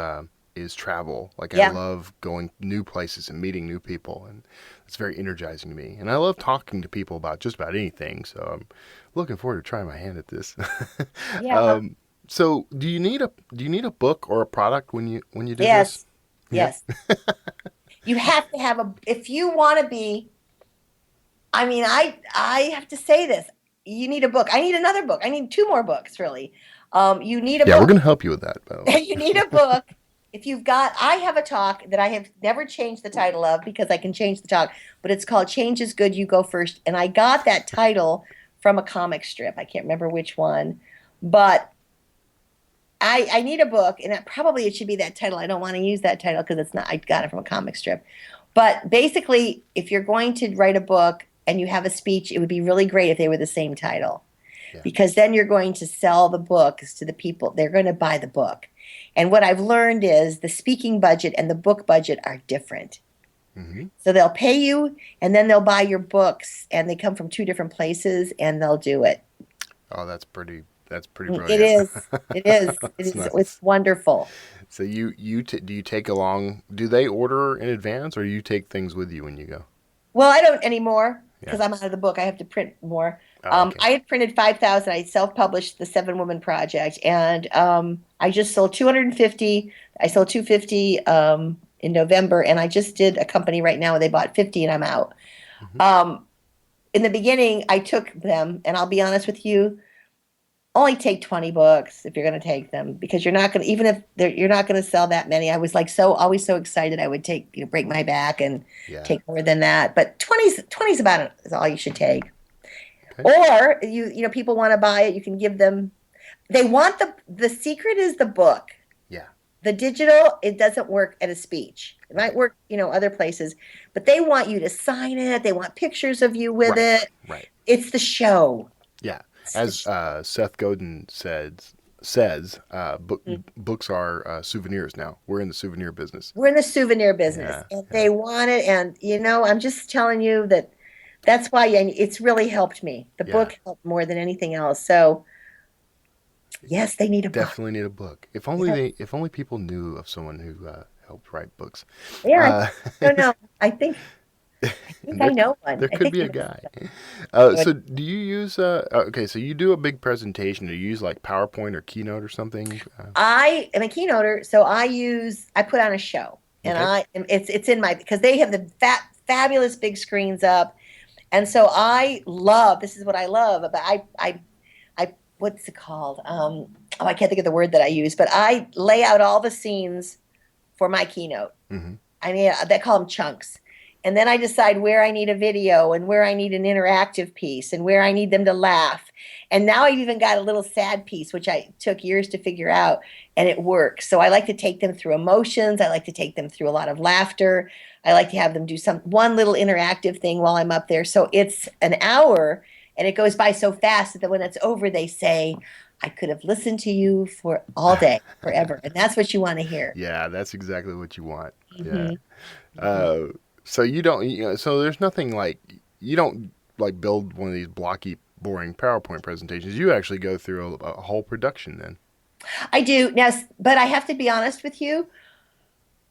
travel. Like, I love going new places and meeting new people, and it's very energizing to me. And I love talking to people about just about anything, so I'm looking forward to trying my hand at this. Yeah. So do you need a book or a product when you do Yes. this? Yeah. Yes. You have to have if you want to be, I have to say this. You need a book. I need another book. I need 2 more books, really. You need a book. Yeah, we're going to help you with that, by the way. You need a book. I have a talk that I have never changed the title of because I can change the talk, but it's called Change is Good, You Go First. And I got that title from a comic strip. I can't remember which one, but I need a book, and probably it should be that title. I don't want to use that title because it's not, I got it from a comic strip. But basically, if you're going to write a book and you have a speech, it would be really great if they were the same title. Yeah. Because then you're going to sell the books to the people. They're going to buy the book. And what I've learned is the speaking budget and the book budget are different. Mm-hmm. So they'll pay you, and then they'll buy your books, and they come from 2 different places, and they'll do it. Oh, that's pretty brilliant. It is. It is. Nice. It's wonderful. So do you take along? Do they order in advance, or you take things with you when you go? Well, I don't anymore because I'm out of the book. I have to print more. Okay. I had printed 5,000. I self-published the 7-Woman Project, and I just sold 250. I sold 250 in November, and I just did a company right now where they bought 50, and I'm out. Mm-hmm. In the beginning, I took them, and I'll be honest with you, only take 20 books if you're going to take them, because you're not going to, even if you're not going to sell that many. I was like always so excited I would take, break my back and take more than that. But 20 is about it, is all you should take. Okay. Or people want to buy it, you can give them. They want the secret is the book. Yeah. The digital, it doesn't work at a speech. It might work, other places, but they want you to sign it. They want pictures of you with it. Right. It's the show. Yeah. As Seth Godin says, books are souvenirs now. We're in the souvenir business. We're in the souvenir business, and they want it. And I'm just telling you that's why it's really helped me. The book helped more than anything else. So, yes, they need a book. Definitely need a book. If only people knew of someone who helped write books. Yeah, I don't know. I think I know one. There could be a guy. So do you use, so you do a big presentation. Do you use like PowerPoint or Keynote or something? I am a keynoter, so I put on a show. And it's in because they have the fabulous big screens up. And so this is what I love about, I what's it called? I can't think of the word that I use, but I lay out all the scenes for my keynote. Mm-hmm. They call them chunks. And then I decide where I need a video and where I need an interactive piece and where I need them to laugh. And now I've even got a little sad piece, which I took years to figure out, and it works. So I like to take them through emotions. I like to take them through a lot of laughter. I like to have them do one little interactive thing while I'm up there. So it's an hour, and it goes by so fast that when it's over, they say, I could have listened to you for all day, forever. And that's what you want to hear. Yeah, that's exactly what you want. Mm-hmm. Yeah. So you don't, so there's nothing like, you don't like build one of these blocky, boring PowerPoint presentations. You actually go through a whole production then. I do. Now, but I have to be honest with you.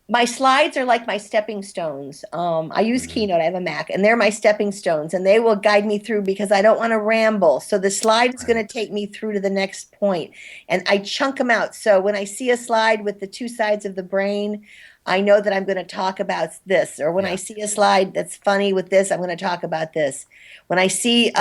My slides are like my stepping stones. I use Keynote. I have a Mac, and they're my stepping stones, and they will guide me through because I don't want to ramble. So the slide is going to take me through to the next point, and I chunk them out. So when I see a slide with the 2 sides of the brain, I know that I'm going to talk about this. Or when I see a slide that's funny with this, I'm going to talk about this. When I see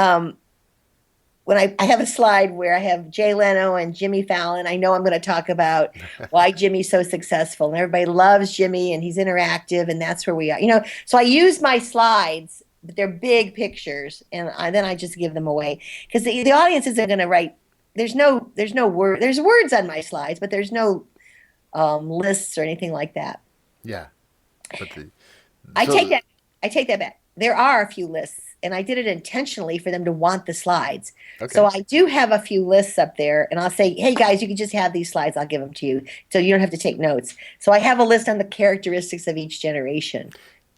when I have a slide where I have Jay Leno and Jimmy Fallon, I know I'm going to talk about why Jimmy's so successful, and everybody loves Jimmy, and he's interactive, and that's where we are. So I use my slides, but they're big pictures, and then I just give them away because the audience isn't going to write. There's no word. There's words on my slides, but there's no lists or anything like that. Yeah. But I take that back. There are a few lists, and I did it intentionally for them to want the slides. Okay. So I do have a few lists up there, and I'll say, hey guys, you can just have these slides. I'll give them to you, so you don't have to take notes. So I have a list on the characteristics of each generation.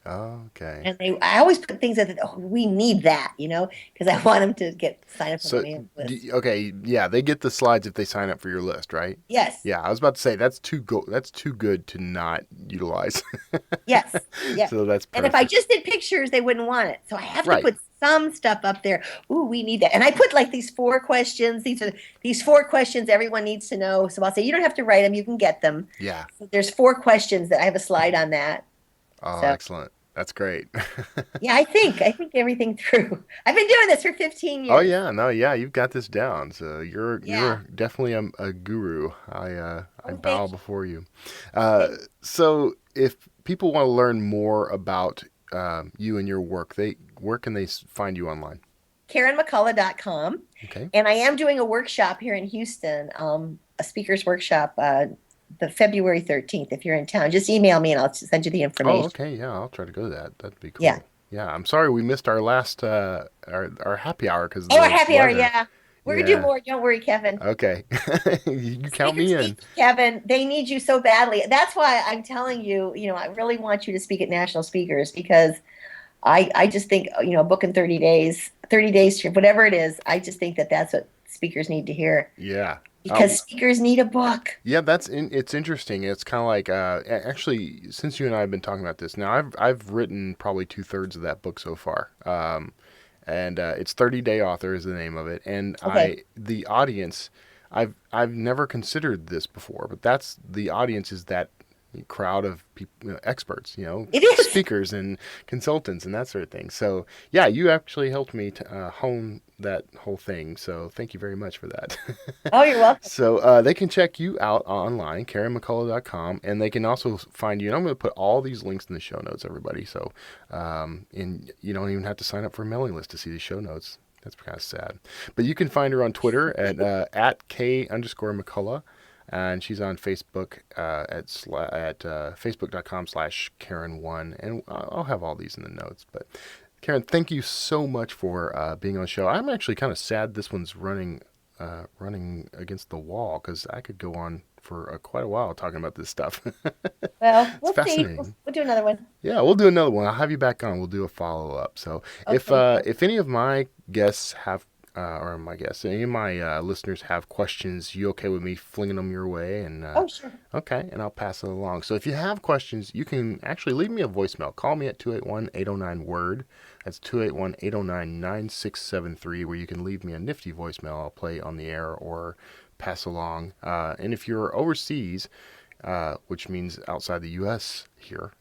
Okay. And I always put things that, we need that, because I want them to sign up for So, the mailing list. okay, yeah, they get the slides if they sign up for your list, right? Yes. Yeah, I was about to say that's too good to not utilize. Yes. Yes. So that's perfect. And if I just did pictures, they wouldn't want it. So I have to Right. put some stuff up there. Ooh, we need that. And I put like these 4 questions. These 4 questions everyone needs to know. So I'll say, you don't have to write them. You can get them. Yeah. So there's 4 questions that I have a slide on that. Oh, So, excellent. That's great. yeah, I think everything through. I've been doing this for 15 years. Oh yeah, no, yeah, you've got this down. So you're definitely a guru. I bow thank you. before you. So if people want to learn more about you and your work, where can they find you online? KarenMcCullough.com. Okay. And I am doing a workshop here in Houston, a speaker's workshop, the February 13th. If you're in town, just email me and I'll send you the information. Oh, okay. Yeah, I'll try to go to that. That'd be cool. Yeah. Yeah. I'm sorry we missed our last our happy hour because Our happy hour, yeah. We're going to do more. Don't worry, Kevin. Okay. You count me in. Kevin, they need you so badly. That's why I'm telling you, I really want you to speak at National Speakers because I just think, a book in 30 days, whatever it is, I just think that's what speakers need to hear. Yeah. Because speakers need a book. Yeah, it's interesting. It's kind of like actually, since you and I have been talking about this now, I've written probably 2/3 of that book so far. And it's 30-Day Author is the name of it. And Okay. the audience, I've never considered this before, but that's the audience is that crowd of people, experts, It is. speakers and consultants and that sort of thing. So yeah, you actually helped me to hone that whole thing. So thank you very much for that. Oh, you're welcome. So they can check you out online, KarenMcCullough.com, and they can also find you. And I'm going to put all these links in the show notes, everybody. So and you don't even have to sign up for a mailing list to see the show notes. That's kind of sad. But you can find her on Twitter at K_McCullough. And she's on Facebook at facebook.com/Karen1. And I'll have all these in the notes. But Karen, thank you so much for being on the show. I'm actually kind of sad this one's running against the wall because I could go on for quite a while talking about this stuff. Well, we'll see. fascinating. We'll do another one. Yeah, we'll do another one. I'll have you back on. We'll do a follow-up. So Okay. if any of my guests have any of my listeners have questions, you okay with me flinging them your way? And Oh, sure. okay, and I'll pass it along. So if you have questions, you can actually leave me a voicemail. Call me at 281-809-WORD. That's 281-809-9673, where you can leave me a nifty voicemail. I'll play on the air or pass along. And if you're overseas, which means outside the U.S. here,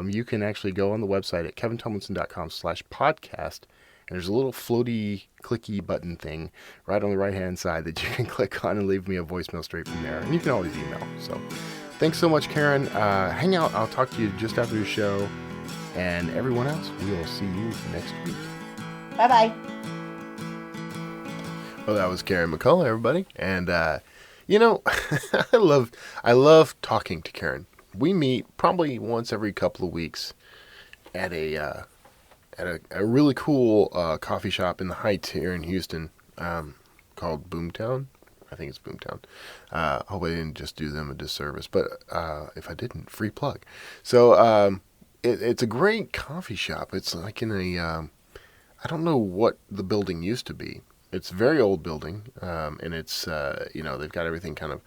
you can actually go on the website at kevintumlinson.com/podcast. And there's a little floaty, clicky button thing right on the right-hand side that you can click on and leave me a voicemail straight from there. And you can always email. So thanks so much, Karen. Hang out. I'll talk to you just after the show. And everyone else, we will see you next week. Bye-bye. Well, that was Karen McCullough, everybody. And, I love talking to Karen. We meet probably once every couple of weeks at a really cool coffee shop in the Heights here in Houston called Boomtown. I think it's Boomtown. Hope I didn't just do them a disservice, but if I didn't, free plug. So it's a great coffee shop. It's like in I don't know what the building used to be. It's a very old building, and it's they've got everything kind of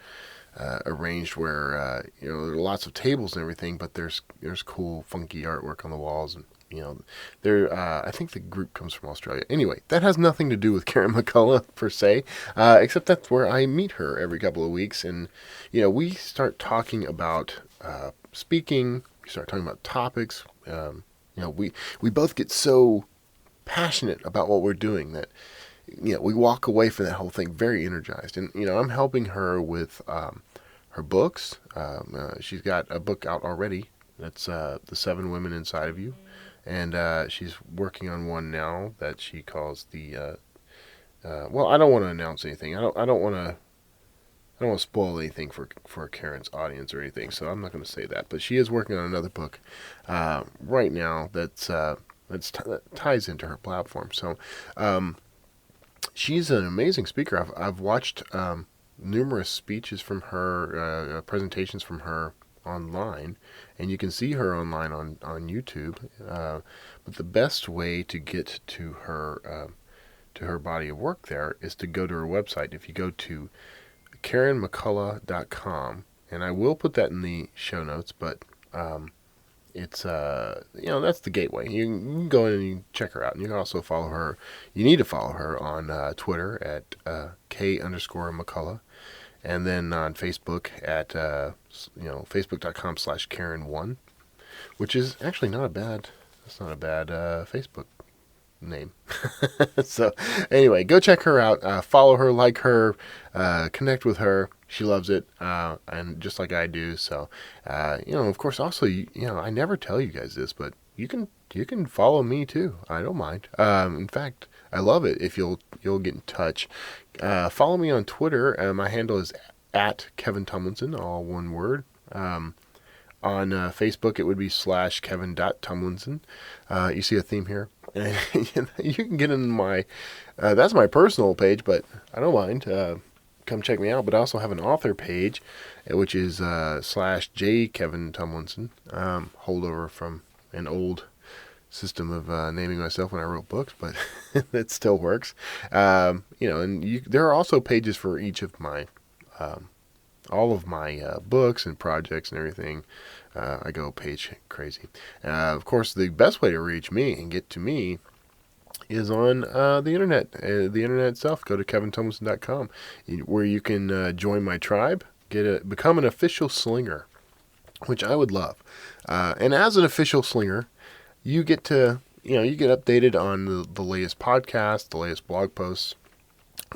arranged where there are lots of tables and everything, but there's cool, funky artwork on the walls and. I think the group comes from Australia. Anyway, that has nothing to do with Karen McCullough per se, except that's where I meet her every couple of weeks. And, we start talking about speaking. We start talking about topics. We both get so passionate about what we're doing that we walk away from that whole thing very energized. And I'm helping her with her books. She's got a book out already. That's The 7 Women Inside of You, and she's working on one now that she calls the. Well, I don't want to announce anything. I don't want to. I don't want to spoil anything for Karen's audience or anything, so I'm not going to say that. But she is working on another book right now that ties into her platform. So she's an amazing speaker. I've watched numerous speeches from her, presentations from her online, and you can see her online on YouTube. But the best way to get to her body of work there is to go to her website. If you go to KarenMcCullough.com, and I will put that in the show notes, but it's that's the gateway. You can go in and you can check her out, and you can also follow her. You need to follow her on Twitter at K_McCullough, and then on Facebook at Facebook.com/Karen1, which is actually not a bad. That's not a bad Facebook name. So anyway, go check her out, follow her, like her, connect with her. She loves it, and just like I do. So of course, also I never tell you guys this, but you can follow me too. I don't mind. In fact, I love it if you'll get in touch. Follow me on Twitter. My handle is at Kevin Tumlinson, all one word. On Facebook, it would be /Kevin.Tumlinson. You see a theme here. You can get in my, that's my personal page, but I don't mind. Come check me out. But I also have an author page, which is /JKevinTumlinson, holdover from an old system of naming myself when I wrote books, but it still works. And there are also pages for each of my, all of my books and projects and everything. I go page crazy. Of course, the best way to reach me and get to me is on the internet. The internet itself. Go to kevintumlinson.com, where you can join my tribe, become an official slinger, which I would love. And as an official slinger, you get to you get updated on the latest podcasts, the latest blog posts,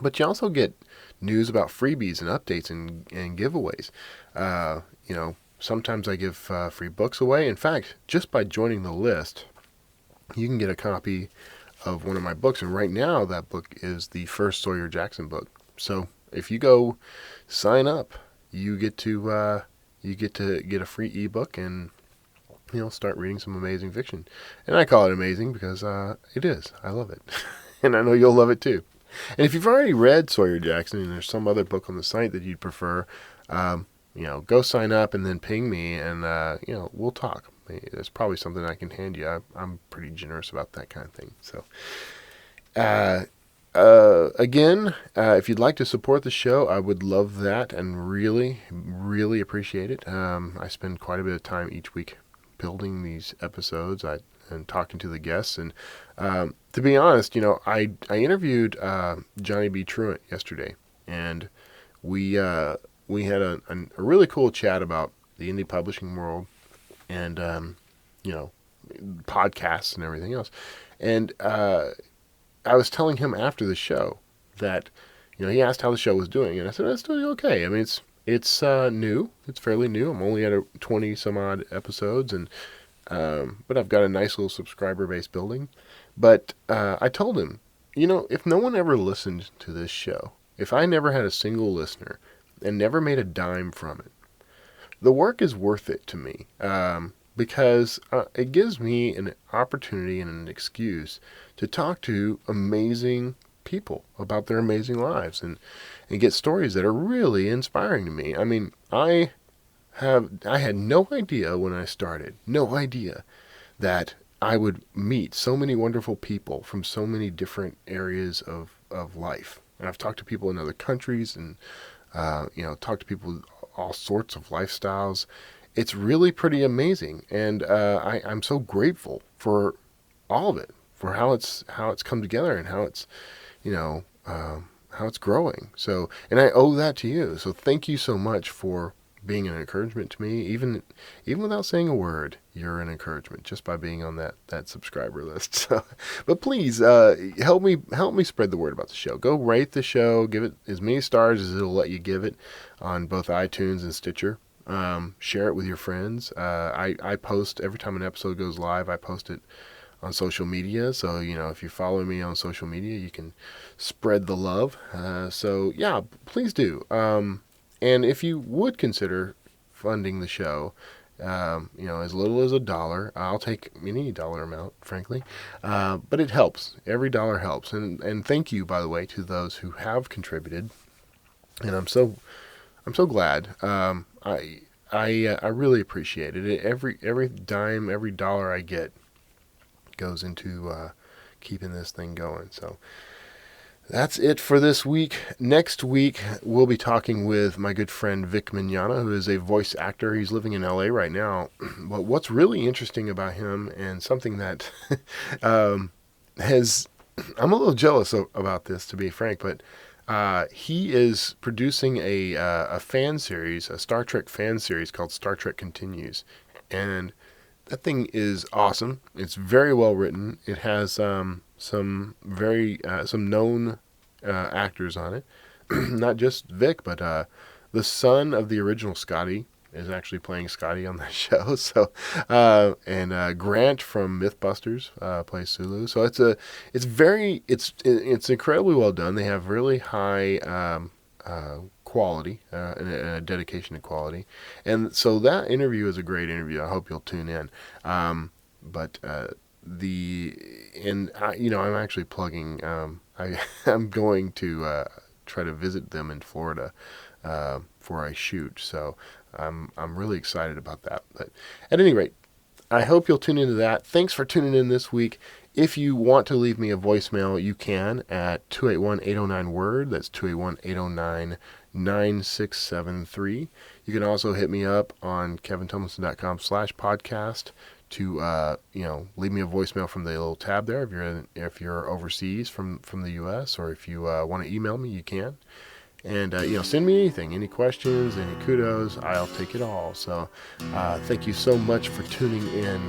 but you also get news about freebies and updates and giveaways. Sometimes I give free books away. In fact, just by joining the list, you can get a copy of one of my books. And right now, that book is the first Sawyer Jackson book. So if you go sign up, you get to get a free ebook and start reading some amazing fiction. And I call it amazing because it is. I love it, and I know you'll love it too. And if you've already read Sawyer Jackson and there's some other book on the site that you'd prefer, go sign up and then ping me, and we'll talk. There's probably something I can hand you. I'm pretty generous about that kind of thing. So, again, if you'd like to support the show, I would love that and really, really appreciate it. I spend quite a bit of time each week building these episodes and talking to the guests. And to be honest, I interviewed Johnny B. Truant yesterday, and we had a really cool chat about the indie publishing world and podcasts and everything else. And I was telling him after the show that he asked how the show was doing, and I said it's doing okay. I mean, it's new. It's fairly new. I'm only at 20 some odd episodes, and but I've got a nice little subscriber base building. But I told him, if no one ever listened to this show, if I never had a single listener and never made a dime from it, the work is worth it to me, because it gives me an opportunity and an excuse to talk to amazing people about their amazing lives and get stories that are really inspiring to me. I mean, I had no idea when I started, no idea that I would meet so many wonderful people from so many different areas of life. And I've talked to people in other countries and talked to people with all sorts of lifestyles. It's really pretty amazing, and I'm so grateful for all of it, for how it's come together and how it's how it's growing. So, and I owe that to you. So thank you so much for being an encouragement to me, even without saying a word. You're an encouragement just by being on that subscriber list. So, but please help me spread the word about the show. Go rate the show, give it as many stars as it'll let you give it on both iTunes and Stitcher. Share it with your friends. I post every time an episode goes live. I post it on social media. So, if you follow me on social media, you can spread the love. So yeah, please do. And if you would consider funding the show, as little as $1, I'll take any dollar amount, frankly. But it helps. Every dollar helps. And thank you, by the way, to those who have contributed. And I'm so glad. I really appreciate it. Every dime, every dollar I get goes into keeping this thing going. So that's it for this week. Next week, we'll be talking with my good friend Vic Mignogna, who is a voice actor. He's living in LA right now. But what's really interesting about him, and something that I'm a little jealous about this, to be frank, but he is producing a fan series, a Star Trek fan series called Star Trek Continues. And that thing is awesome. It's very well written. It has some known actors on it. Not just Vic, but the son of the original Scotty is actually playing Scotty on that show. So, and Grant from MythBusters plays Sulu. So it's incredibly well done. They have really high quality and a dedication to quality, and so that interview is a great interview. I hope you'll tune in. I'm actually plugging. I'm going to try to visit them in Florida for a shoot. So I'm really excited about that. But at any rate, I hope you'll tune into that. Thanks for tuning in this week. If you want to leave me a voicemail, you can at 281-809-WORD. That's 281-809-9673. You can also hit me up on kevintomlinson.com/podcast to leave me a voicemail from the little tab there if you're overseas from the U.S., or if you want to email me, you can. And send me anything, any questions, any kudos. I'll take it all. So thank you so much for tuning in,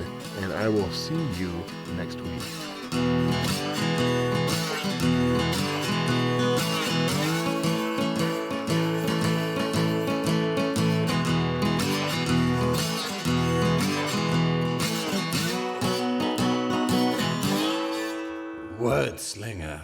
and I will see you next week. Word Slinger.